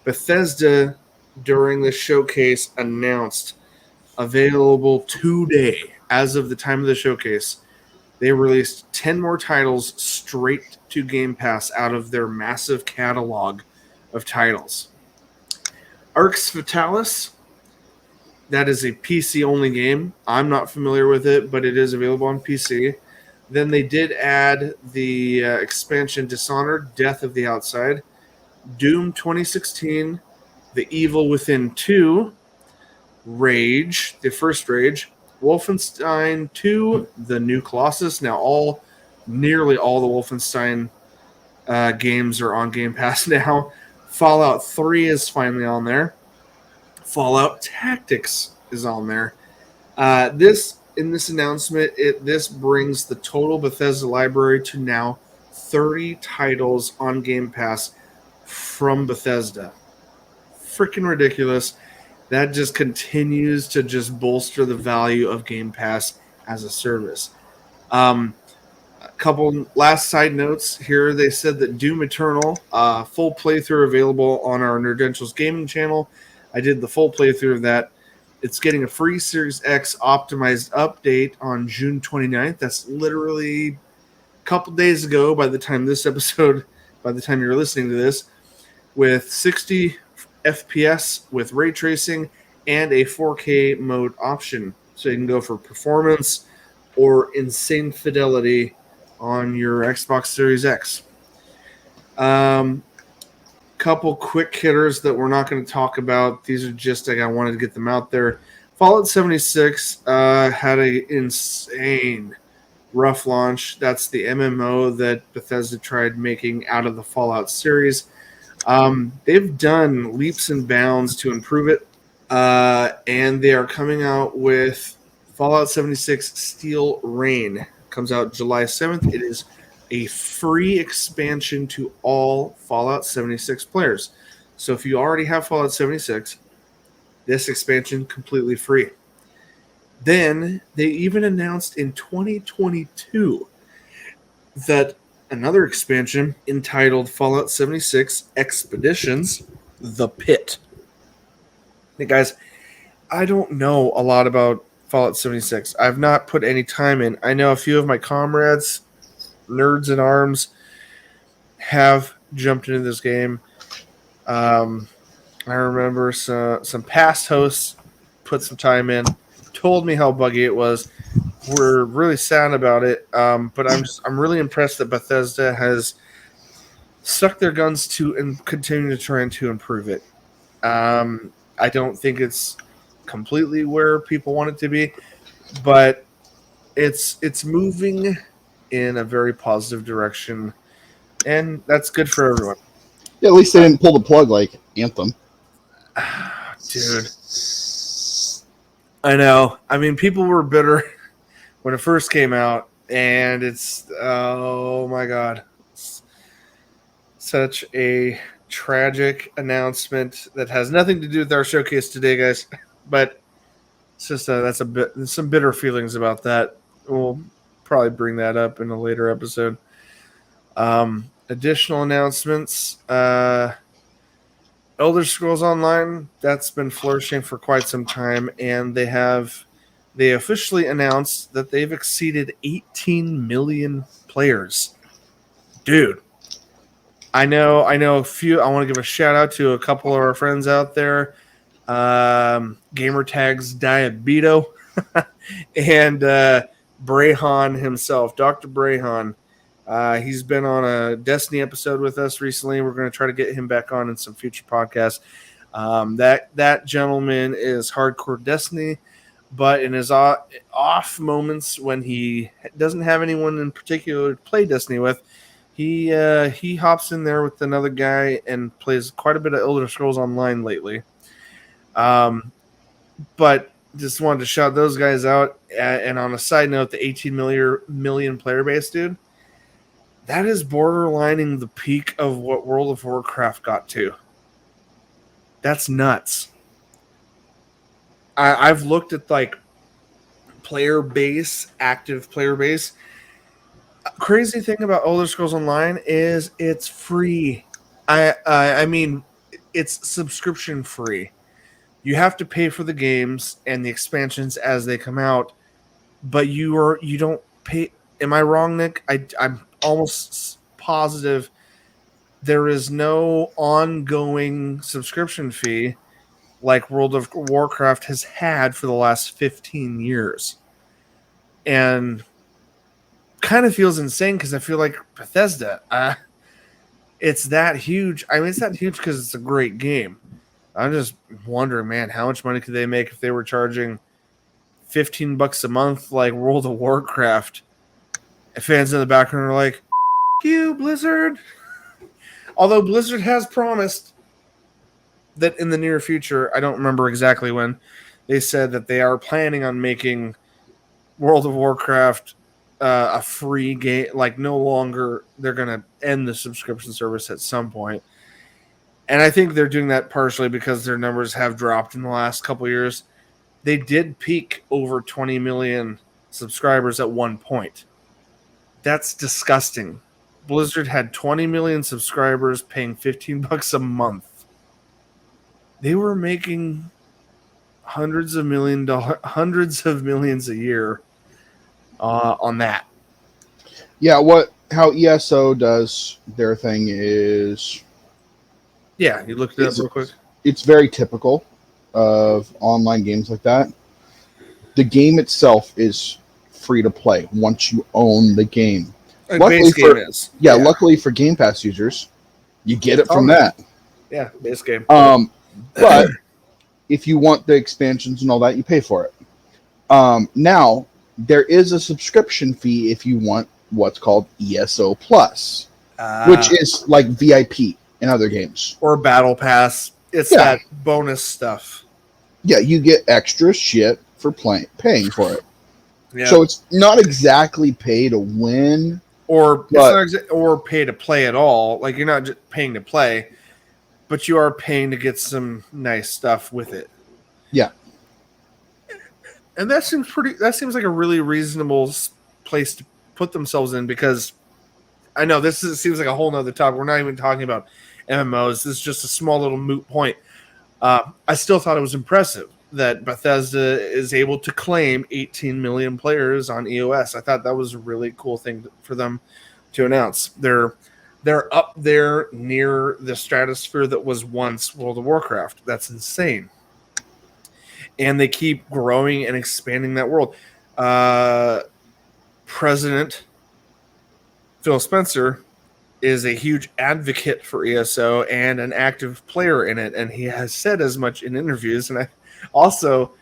Bethesda, during the showcase, announced available today, as of the time of the showcase, they released 10 more titles straight to Game Pass out of their massive catalog of titles. Arx Fatalis, that is a PC-only game. I'm not familiar with it, but it is available on PC. Then they did add the expansion Dishonored, Death of the Outside, Doom 2016, The Evil Within 2, Rage, the first Rage, Wolfenstein 2, The New Colossus. Now, nearly all the Wolfenstein games are on Game Pass now. Fallout 3 is finally on there. Fallout Tactics is on there. In this announcement, this brings the total Bethesda library to now 30 titles on Game Pass from Bethesda. Freaking ridiculous. That just continues to just bolster the value of Game Pass as a service. A couple last side notes here. They said that Doom Eternal, full playthrough available on our Nerdentials gaming channel. I did the full playthrough of that. It's getting a free Series X optimized update on June 29th. That's literally a couple days ago by the time you're listening to this, with 60 FPS with ray tracing and a 4K mode option. So you can go for performance or insane fidelity on your Xbox Series X. Couple quick hitters that we're not going to talk about. These are just like I wanted to get them out there. Fallout 76 had an insane rough launch. That's the MMO that Bethesda tried making out of the Fallout series. They've done leaps and bounds to improve it, and they are coming out with Fallout 76 Steel Rain. Comes out July 7th. It is a free expansion to all Fallout 76 players. So if you already have Fallout 76 this expansion completely free. Then they even announced in 2022 that another expansion entitled Fallout 76 Expeditions, the PITT. Hey guys, I don't know a lot about Fallout 76. I've not put any time in. I know a few of my comrades, nerds in arms, have jumped into this game. I remember some past hosts put some time in, told me how buggy it was. We're really sad about it, but I'm really impressed that Bethesda has stuck their guns to and continue to try to improve it. I don't think it's completely where people want it to be, but it's moving in a very positive direction, and that's good for everyone. Yeah, at least they didn't pull the plug like Anthem. Dude, I know. I mean, people were bitter when it first came out, and it's, oh my god, it's such a tragic announcement that has nothing to do with our showcase today, guys. But it's just that's a bit some bitter feelings about that. We'll probably bring that up in a later episode. Additional announcements. Elder Scrolls Online, that's been flourishing for quite some time, and they officially announced that they've exceeded 18 million players. Dude, I know a few. I want to give a shout out to a couple of our friends out there. Gamer tags Diabito and Brehan himself, Dr. Brehan. He's been on a Destiny episode with us recently. We're going to try to get him back on in some future podcasts. That gentleman is hardcore Destiny, but in his off moments when he doesn't have anyone in particular to play Destiny with, he hops in there with another guy and plays quite a bit of Elder Scrolls Online lately. But just wanted to shout those guys out. And on a side note, the 18 million player base, dude, that is borderlining the peak of what World of Warcraft got to. That's nuts. I've looked at like player base, active player base. Crazy thing about Elder Scrolls Online is it's free. I mean, it's subscription free. You have to pay for the games and the expansions as they come out, but you don't pay. Am I wrong, Nick? I'm almost positive there is no ongoing subscription fee like World of Warcraft has had for the last 15 years. And kind of feels insane because I feel like Bethesda, it's that huge. I mean, it's that huge because it's a great game. I'm just wondering, man, how much money could they make if they were charging $15 a month like World of Warcraft? And fans in the background are like, you, Blizzard. Although Blizzard has promised that in the near future, I don't remember exactly when, they said that they are planning on making World of Warcraft a free game. Like, no longer, they're going to end the subscription service at some point. And I think they're doing that partially because their numbers have dropped in the last couple years. They did peak over 20 million subscribers at one point. That's disgusting. Blizzard had 20 million subscribers paying $15 a month. They were making hundreds of millions a year on that. Yeah, how ESO does their thing is... Yeah, you looked it up real quick. It's very typical of online games like that. The game itself is free to play once you own the game. Luckily for Game Pass users, you get it from that. Yeah, base game. But if you want the expansions and all that, you pay for it. Now, there is a subscription fee if you want what's called ESO Plus, which is like VIP in other games. Or Battle Pass. It's that bonus stuff. Yeah, you get extra shit for paying for it. Yeah. So it's not exactly pay to win. Or pay to play at all. Like, you're not just paying to play, but you are paying to get some nice stuff with it. Yeah. And that seems like a really reasonable place to put themselves in, because I know seems like a whole nother topic. We're not even talking about MMOs. This is just a small little moot point. I still thought it was impressive that Bethesda is able to claim 18 million players on EOS. I thought that was a really cool thing for them to announce. They're up there near the stratosphere that was once World of Warcraft. That's insane. And they keep growing and expanding that world. President Phil Spencer is a huge advocate for ESO and an active player in it, and he has said as much in interviews. And I also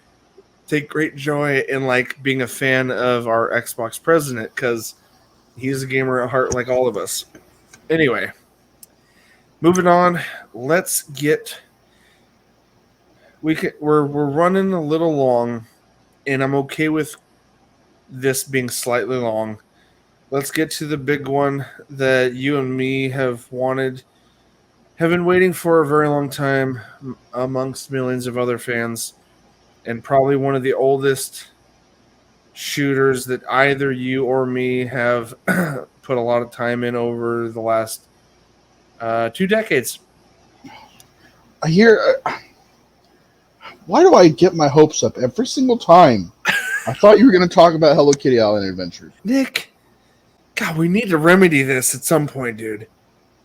take great joy in like being a fan of our Xbox president, because he's a gamer at heart like all of us. Anyway, moving on. Let's get. We're running a little long, and I'm okay with this being slightly long. Let's get to the big one that you and me have been waiting for a very long time, amongst millions of other fans, and probably one of the oldest shooters that either you or me have put a lot of time in over the last 2 decades. I hear. Why do I get my hopes up every single time? I thought you were going to talk about Hello Kitty Island Adventure. Nick, God, we need to remedy this at some point, dude.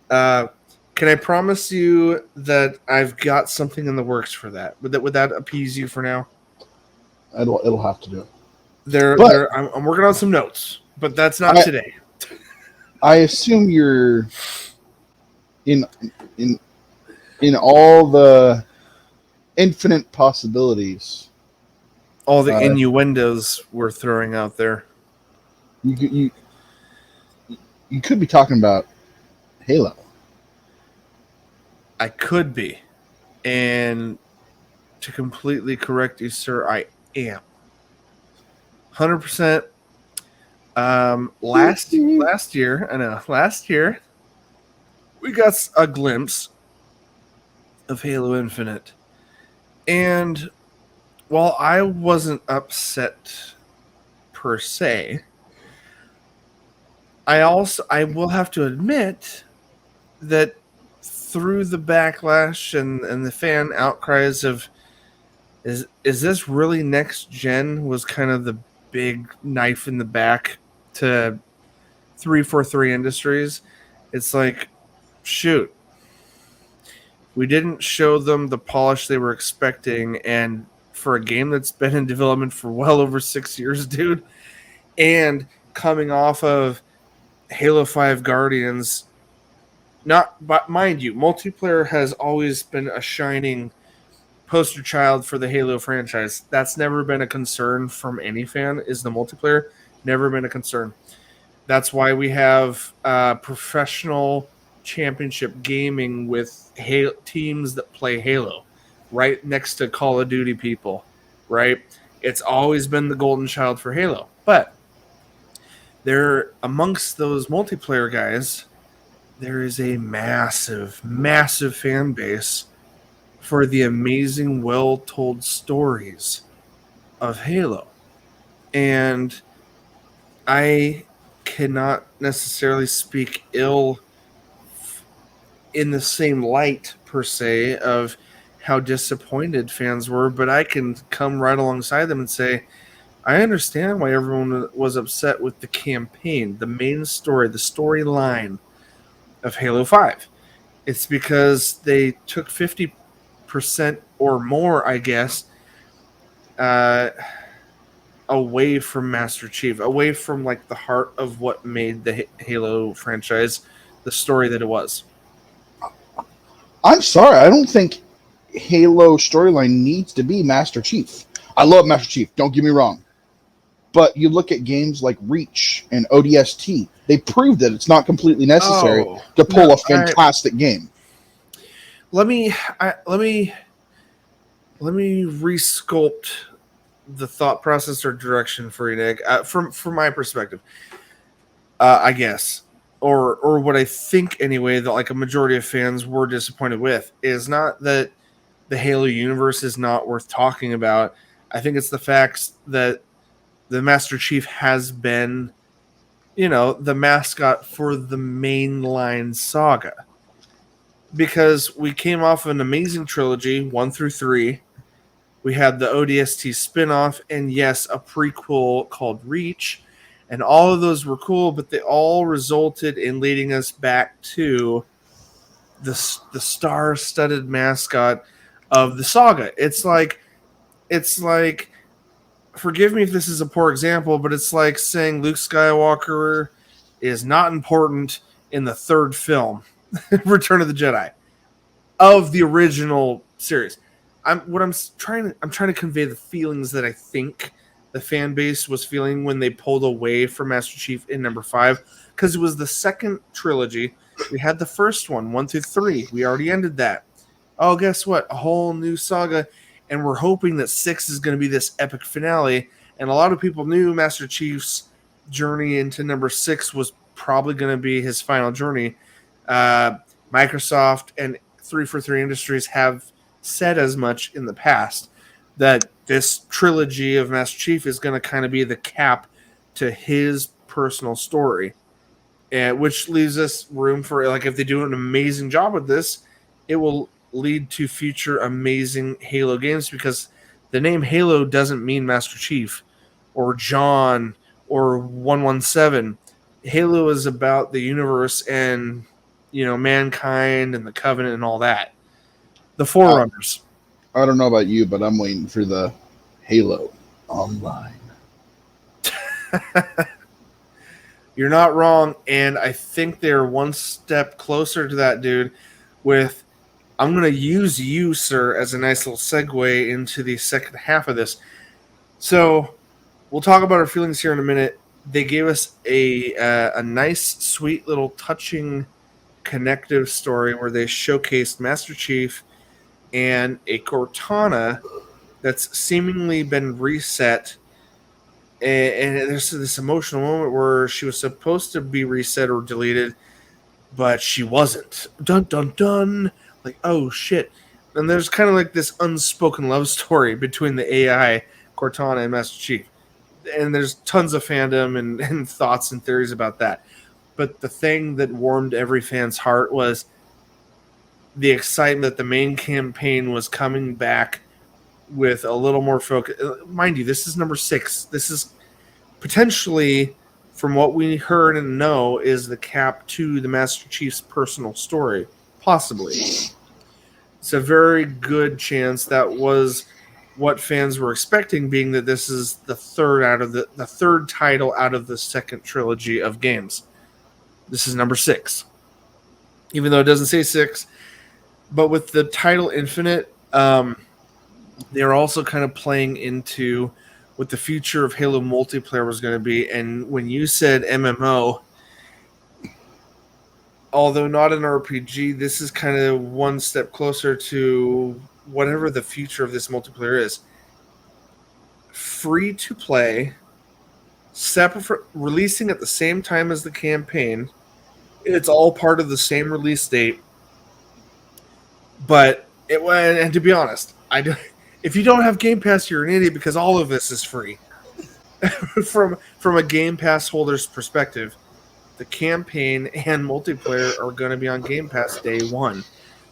Can I promise you that I've got something in the works for that? Would that appease you for now? It'll have to do. I'm working on some notes, but that's not today. I assume you're in all the infinite possibilities. All the innuendos we're throwing out there. You could be talking about Halo. I could be. And to completely correct you, sir, I am. 100%. Last year, we got a glimpse of Halo Infinite. And while I wasn't upset per se, I will have to admit that through the backlash and the fan outcries of is this really next gen was kind of the big knife in the back to 343 Industries. It's like, shoot, we didn't show them the polish they were expecting, and for a game that's been in development for well over 6 years, dude, and coming off of Halo 5 Guardians, but mind you, multiplayer has always been a shining poster child for the Halo franchise. That's never been a concern from any fan, is the multiplayer. Never been a concern. That's why we have professional championship gaming with teams that play Halo right next to Call of Duty people, right? It's always been the golden child for Halo. But there, amongst those multiplayer guys, there is a massive, massive fan base for the amazing, well-told stories of Halo. And I cannot necessarily speak ill in the same light, per se, of how disappointed fans were, but I can come right alongside them and say, I understand why everyone was upset with the campaign, the main story, the storyline of Halo 5. It's because they took 50% or more, I guess, away from Master Chief, away from like the heart of what made the Halo franchise the story that it was. I'm sorry, I don't think Halo storyline needs to be Master Chief. I love Master Chief, don't get me wrong. But you look at games like Reach and ODST, they proved that it's not completely necessary to pull a fantastic game. Let me resculpt the thought process or direction for you, Nick. From my perspective, I guess, or what I think anyway, that like a majority of fans were disappointed with is not that the Halo universe is not worth talking about. I think it's the fact that the Master Chief has been, the mascot for the mainline saga. Because we came off of an amazing trilogy, 1 through 3. We had the ODST spinoff, and yes, a prequel called Reach. And all of those were cool, but they all resulted in leading us back to the star-studded mascot of the saga. It's like, forgive me if this is a poor example, but it's like saying Luke Skywalker is not important in the third film, Return of the Jedi, of the original series. I'm trying to convey the feelings that I think the fan base was feeling when they pulled away from Master Chief in number 5, because it was the second trilogy. We had the first one, 1 through 3. We already ended that. Oh, guess what? A whole new saga, and we're hoping that 6 is going to be this epic finale. And a lot of people knew Master Chief's journey into number 6 was probably going to be his final journey. Microsoft and 343 Industries have said as much in the past, that this trilogy of Master Chief is going to kind of be the cap to his personal story, and which leaves us room for, like, if they do an amazing job with this, it will lead to future amazing Halo games, because the name Halo doesn't mean Master Chief or John or 117. Halo is about the universe and, mankind and the Covenant and all that. The Forerunners. I don't know about you, but I'm waiting for the Halo Online. You're not wrong, and I think they're one step closer to that, dude. I'm going to use you, sir, as a nice little segue into the second half of this. So, we'll talk about our feelings here in a minute. They gave us a nice, sweet little touching, connective story where they showcased Master Chief and a Cortana that's seemingly been reset. And there's this emotional moment where she was supposed to be reset or deleted, but she wasn't. Dun, dun, dun. Like, oh, shit. And there's kind of like this unspoken love story between the AI, Cortana, and Master Chief. And there's tons of fandom and thoughts and theories about that. But the thing that warmed every fan's heart was the excitement that the main campaign was coming back with a little more focus. Mind you, this is number 6. This is potentially, from what we heard and know, is the cap to the Master Chief's personal story. Possibly. It's a very good chance that was what fans were expecting, being that this is the third title out of the second trilogy of games. This is number 6. Even though it doesn't say 6, but with the title Infinite, they're also kind of playing into what the future of Halo multiplayer was going to be. And when you said MMO, although not an RPG, this is kind of one step closer to whatever the future of this multiplayer is. Free to play, separate, releasing at the same time as the campaign. It's all part of the same release date. But and to be honest, if you don't have Game Pass, you're an idiot, because all of this is free. from a Game Pass holder's perspective, the campaign and multiplayer are going to be on Game Pass day one.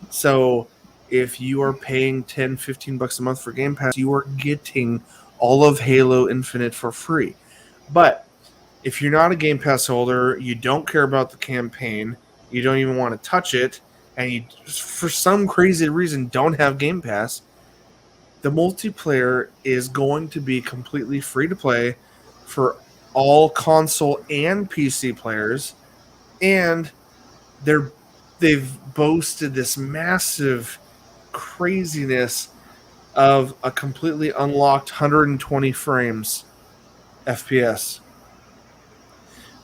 So if you are paying $10-15 a month for Game Pass, you are getting all of Halo Infinite for free. But if you're not a Game Pass holder, you don't care about the campaign, you don't even want to touch it, and you, for some crazy reason, don't have Game Pass, the multiplayer is going to be completely free to play for all console and PC players, and they've boasted this massive craziness of a completely unlocked 120 frames FPS.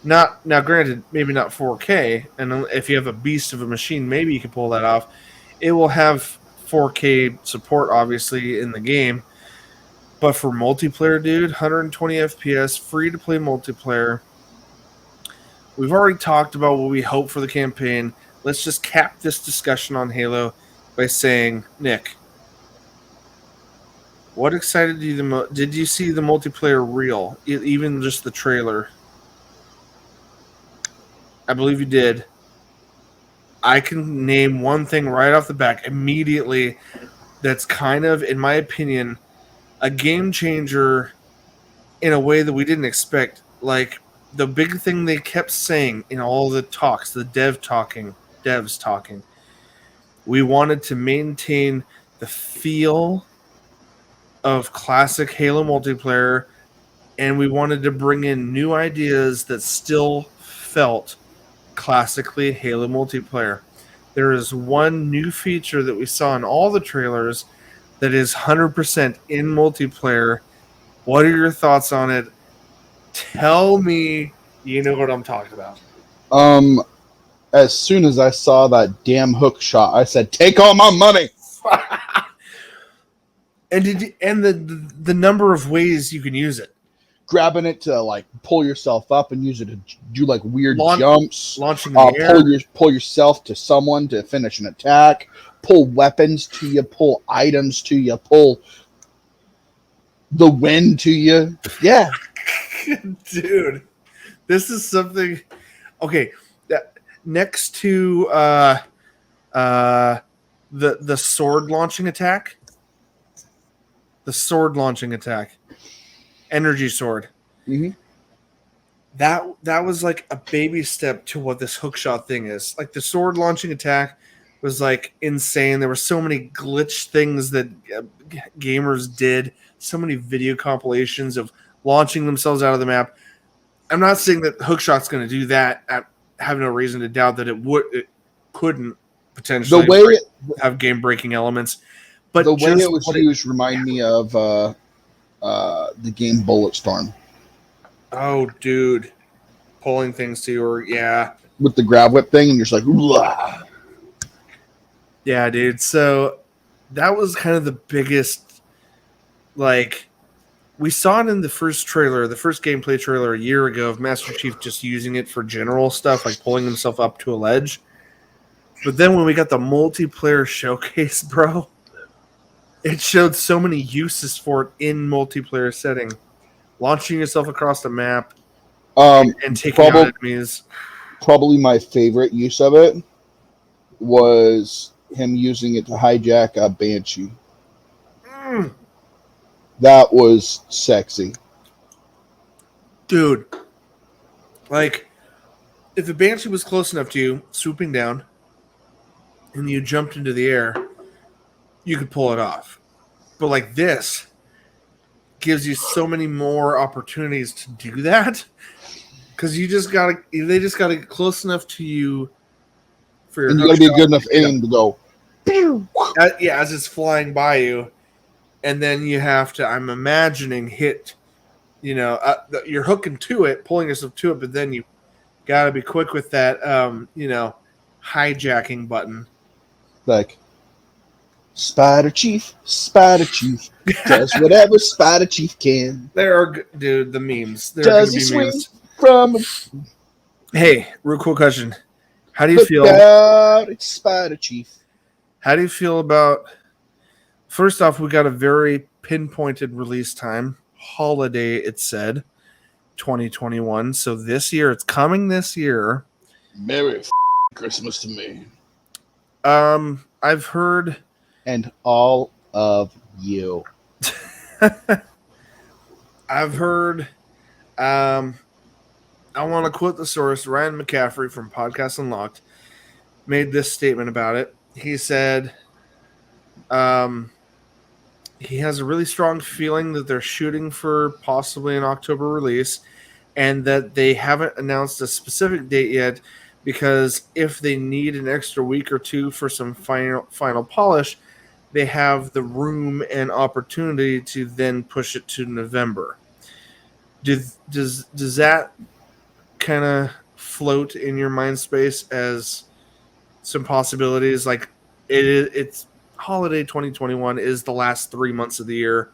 Now, granted, maybe not 4K, and if you have a beast of a machine, maybe you can pull that off. It will have 4K support, obviously, in the game. But for multiplayer, dude, 120 FPS, free-to-play multiplayer. We've already talked about what we hope for the campaign. Let's just cap this discussion on Halo by saying, Nick, What excited you the most? Did you see the multiplayer reel? Even just the trailer? I believe you did. I can name one thing right off the back immediately that's kind of, in my opinion, a game changer in a way that we didn't expect. Like, the big thing they kept saying in all the talks, the devs talking, we wanted to maintain the feel of classic Halo multiplayer, and we wanted to bring in new ideas that still felt classically Halo multiplayer. There is one new feature that we saw in all the trailers that is 100% in multiplayer. What are your thoughts on it? Tell me you know what I'm talking about. Um, as soon as I saw that damn hook shot, I said, "Take all my money." And the number of ways you can use it. Grabbing it to like pull yourself up and use it to do like weird jumps. Launching in the air. Pull yourself to someone to finish an attack. Pull weapons to you. Pull items to you. Pull the wind to you. Yeah, Dude, this is something. Okay, next to the sword launching attack, energy sword. mm-hmm. That was like a baby step to what this hookshot thing is. Like the sword launching attack was like insane. There were so many glitch things that gamers did. So many video compilations of launching themselves out of the map. I'm not saying that hookshot's going to do that. I have no reason to doubt that it couldn't potentially have game breaking elements. But the way it was used remind me of the game Bulletstorm. Oh, dude, pulling things to you, with the grab whip thing, and you're just like, "Wah." Yeah, dude. So that was kind of the biggest, like, we saw it in the first gameplay trailer a year ago of Master Chief just using it for general stuff, like pulling himself up to a ledge. But then when we got the multiplayer showcase, bro, it showed so many uses for it in multiplayer setting. Launching yourself across the map and taking out enemies. Probably my favorite use of it was him using it to hijack a Banshee. That was sexy. Dude, like, if the Banshee was close enough to you, swooping down, and you jumped into the air, you could pull it off. But like this gives you so many more opportunities to do that, because they just gotta get close enough to you for your. And you gotta be a good enough aim to go. As it's flying by you, and then you have to. I'm imagining hit. You're hooking to it, pulling yourself to it, but then you gotta be quick with that. Hijacking button. Like, Spider Chief does whatever Spider Chief can. Dude, the memes. Does he swing from? Hey, real cool question. How do you feel about it, Spider Chief? How do you feel about? First off, we got a very pinpointed release time. Holiday, it said, 2021. So this year, it's coming this year. Merry Christmas to me. I've heard. And all of you. I've heard. I want to quote the source. Ryan McCaffrey from Podcast Unlocked made this statement about it. He said, he has a really strong feeling that they're shooting for possibly an October release, and that they haven't announced a specific date yet, because if they need an extra week or two for some final polish, they have the room and opportunity to then push it to November. Does that kind of float in your mind space as some possibilities? Like, it's holiday 2021 is the last 3 months of the year,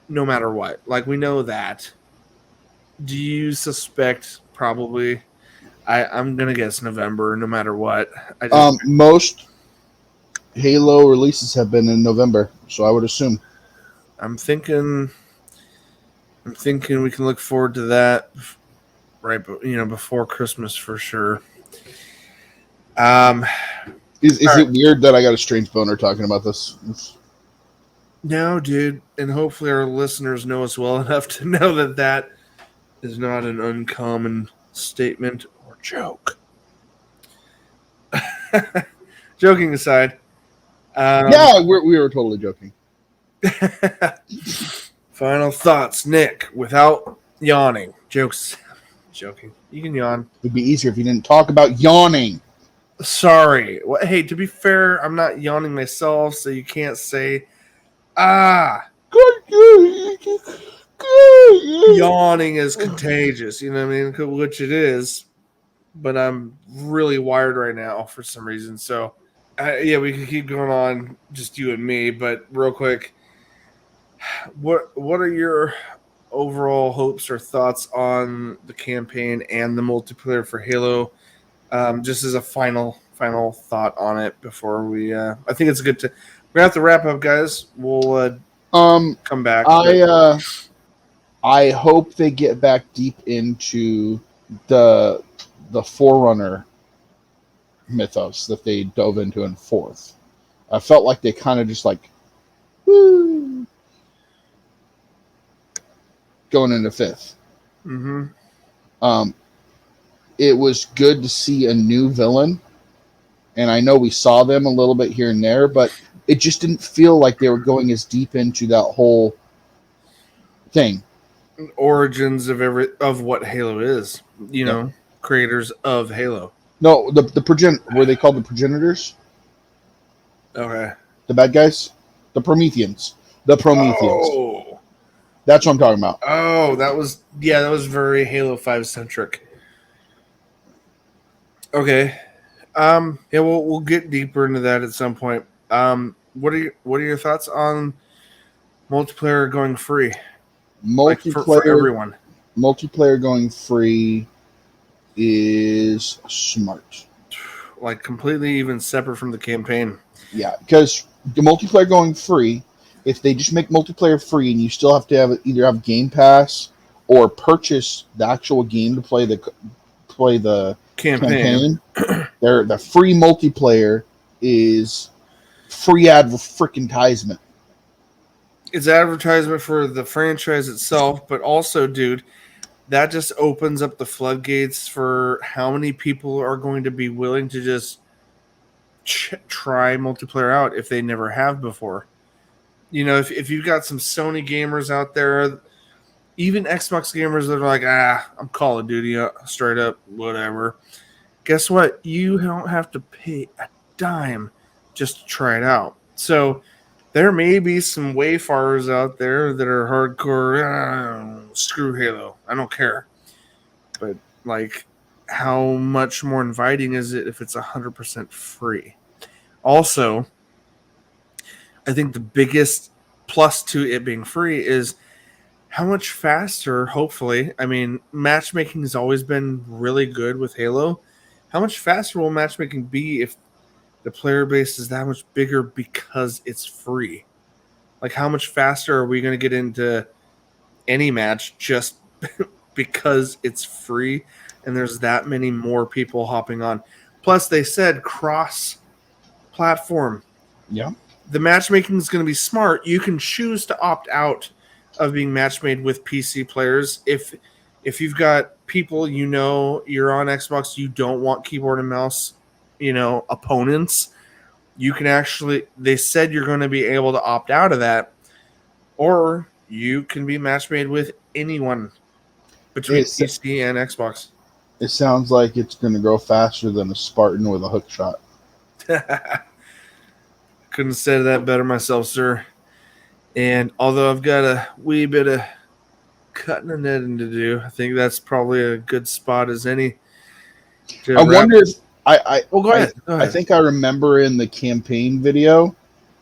no matter what. Like, we know that. Do you suspect probably? I'm gonna guess November, no matter what. Most Halo releases have been in November, so I would assume. I'm thinking we can look forward to that right, before Christmas for sure. Is All it right. weird that I got a strange boner talking about this? No, dude, and hopefully our listeners know us well enough to know that that is not an uncommon statement or joke. Joking aside, um, Yeah, we were totally joking. final thoughts, Nick, without yawning. Jokes, joking. You can yawn. It'd be easier if you didn't talk about yawning. Sorry. Well, hey, to be fair, I'm not yawning myself, so you can't say yawning is contagious. You know what I mean? Which it is, but I'm really wired right now for some reason. So, yeah, we can keep going on, just you and me. But real quick, what are your overall hopes or thoughts on the campaign and the multiplayer for Halo? Just as a final thought on it before we, I think it's good to. We're gonna have to wrap up, guys. We'll come back. But I hope they get back deep into the Forerunner mythos that they dove into in fourth. I felt like they kind of just like woo, going into fifth. mm-hmm. It was good to see a new villain, and I know we saw them a little bit here and there, but it just didn't feel like they were going as deep into that whole thing. Origins of what Halo is. You know, creators of Halo. No, the were they called the progenitors? Okay. The bad guys? The Prometheans. The Prometheans. Oh. That's what I'm talking about. Oh, that was very Halo 5 centric. Okay. Yeah, we'll get deeper into that at some point. What are your thoughts on multiplayer going free? For everyone. Multiplayer going free is smart. Like completely even separate from the campaign. Yeah, because the multiplayer going free, if they just make multiplayer free and you still have to either have Game Pass or purchase the actual game to play the campaign, the free multiplayer is free advertisement. It's advertisement for the franchise itself, but also, dude, that just opens up the floodgates for how many people are going to be willing to just try multiplayer out if they never have before. You know, if you've got some Sony gamers out there, even Xbox gamers that are like, I'm Call of Duty straight up, whatever. Guess what? You don't have to pay a dime just to try it out. So there may be some wayfarers out there that are hardcore, screw Halo. I don't care. But, like, how much more inviting is it if it's 100% free? Also, I think the biggest plus to it being free is how much faster, hopefully. I mean, matchmaking has always been really good with Halo. How much faster will matchmaking be if the player base is that much bigger because it's free? Like, how much faster are we going to get into any match just because it's free and there's that many more people hopping on? Plus, they said cross-platform. Yeah. The matchmaking is going to be smart. You can choose to opt out of being matchmade with PC players. If you've got people you're on Xbox, you don't want keyboard and mouse, opponents, you can they said you're going to be able to opt out of that, or you can be matchmade with anyone between PC and Xbox. It sounds like it's going to grow faster than a Spartan with a hook shot. Couldn't have said that better myself, sir. And although I've got a wee bit of cutting and netting to do, I think that's probably a good spot as any. I wonder if go ahead. I think I remember in the campaign video,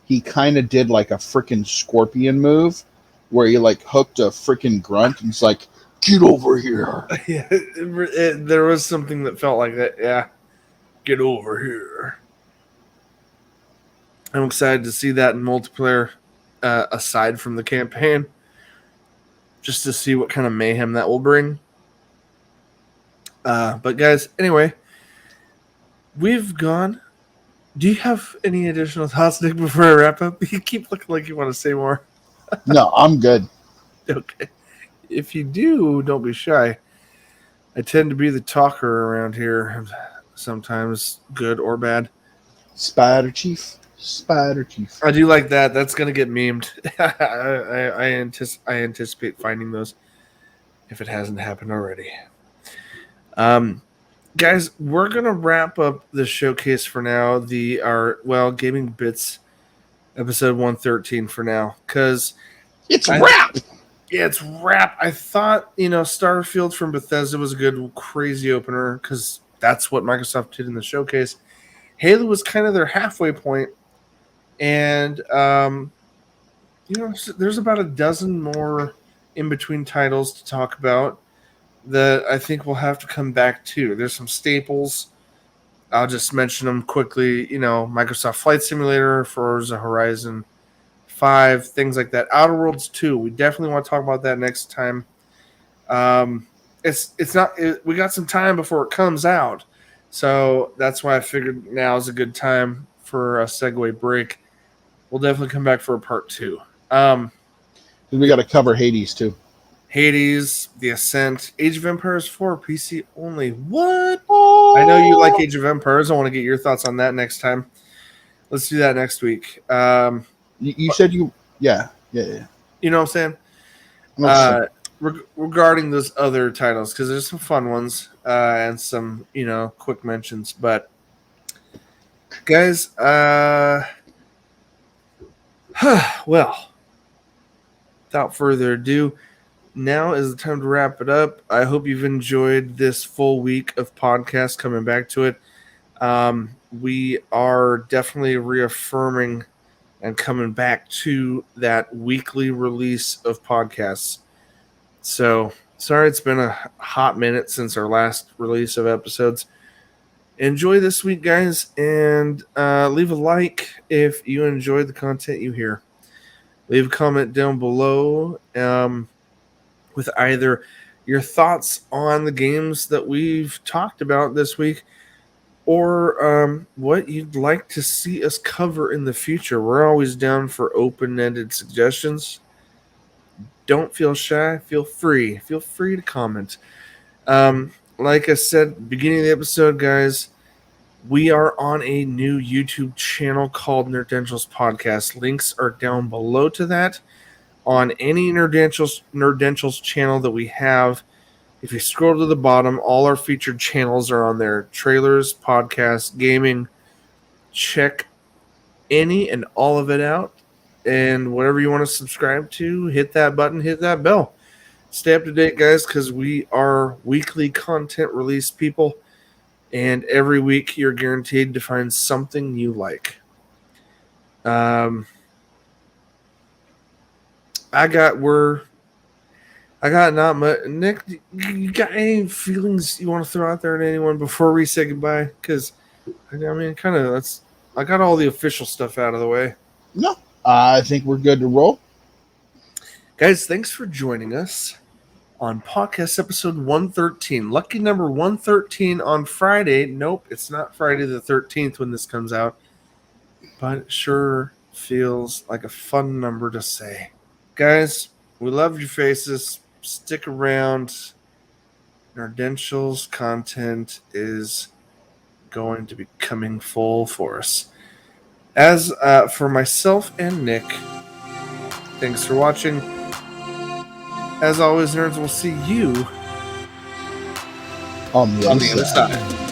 he kind of did like a freaking scorpion move where he like hooked a freaking grunt and it's like, get over here. Yeah, there was something that felt like that. Yeah, get over here. I'm excited to see that in multiplayer. aside from the campaign, just to see what kind of mayhem that will bring. But guys, anyway, we've gone. Do you have any additional thoughts, Nick, before I wrap up? You keep looking like you want to say more. No, I'm good. Okay. If you do, don't be shy. I tend to be the talker around here, sometimes good or bad. Spider Chief. Spider Chief. I do like that. That's going to get memed. I anticipate finding those if it hasn't happened already. Guys, we're going to wrap up the showcase for now. Gaming Bits episode 113 for now. Because it's wrap! Yeah, it's wrap. I thought, Starfield from Bethesda was a good, crazy opener because that's what Microsoft did in the showcase. Halo was kind of their halfway point. And, there's about a dozen more in-between titles to talk about that I think we'll have to come back to. There's some staples. I'll just mention them quickly. Microsoft Flight Simulator, Forza Horizon 5, things like that. Outer Worlds 2. We definitely want to talk about that next time. We got some time before it comes out. So that's why I figured now is a good time for a segue break. We'll definitely come back for a part 2. We got to cover Hades too. Hades, The Ascent, Age of Empires 4, PC only. What? Oh. I know you like Age of Empires. I want to get your thoughts on that next time. Let's do that next week. You said you... Yeah. You know what I'm saying? Regarding those other titles, because there's some fun ones and some, quick mentions. But, guys, well, without further ado, now is the time to wrap it up. I hope you've enjoyed this full week of podcasts coming back to it. We are definitely reaffirming and coming back to that weekly release of podcasts. So, sorry it's been a hot minute since our last release of episodes. Enjoy this week, guys, and leave a like if you enjoyed the content you hear. Leave a comment down below with either your thoughts on the games that we've talked about this week or what you'd like to see us cover in the future. We're always down for open-ended suggestions. Don't feel shy. Feel free. Feel free to comment. Like I said, beginning of the episode, guys, we are on a new YouTube channel called Nerdentials Podcast. Links are down below to that. On any Nerdentials channel that we have, if you scroll to the bottom, all our featured channels are on there. Trailers, podcasts, gaming. Check any and all of it out. And whatever you want to subscribe to, hit that button, hit that bell. Stay up to date, guys, because we are weekly content release people. And every week you're guaranteed to find something you like. I got not much. Nick, you got any feelings you want to throw out there to anyone before we say goodbye? Because, I got all the official stuff out of the way. No, I think we're good to roll. Guys, thanks for joining us on podcast episode 113. Lucky number 113 on Friday. Nope, it's not Friday the 13th when this comes out. But it sure feels like a fun number to say. Guys, we love your faces. Stick around. Nerdentials content is going to be coming full force. As for myself and Nick, thanks for watching. As always, nerds, we'll see you on the other side.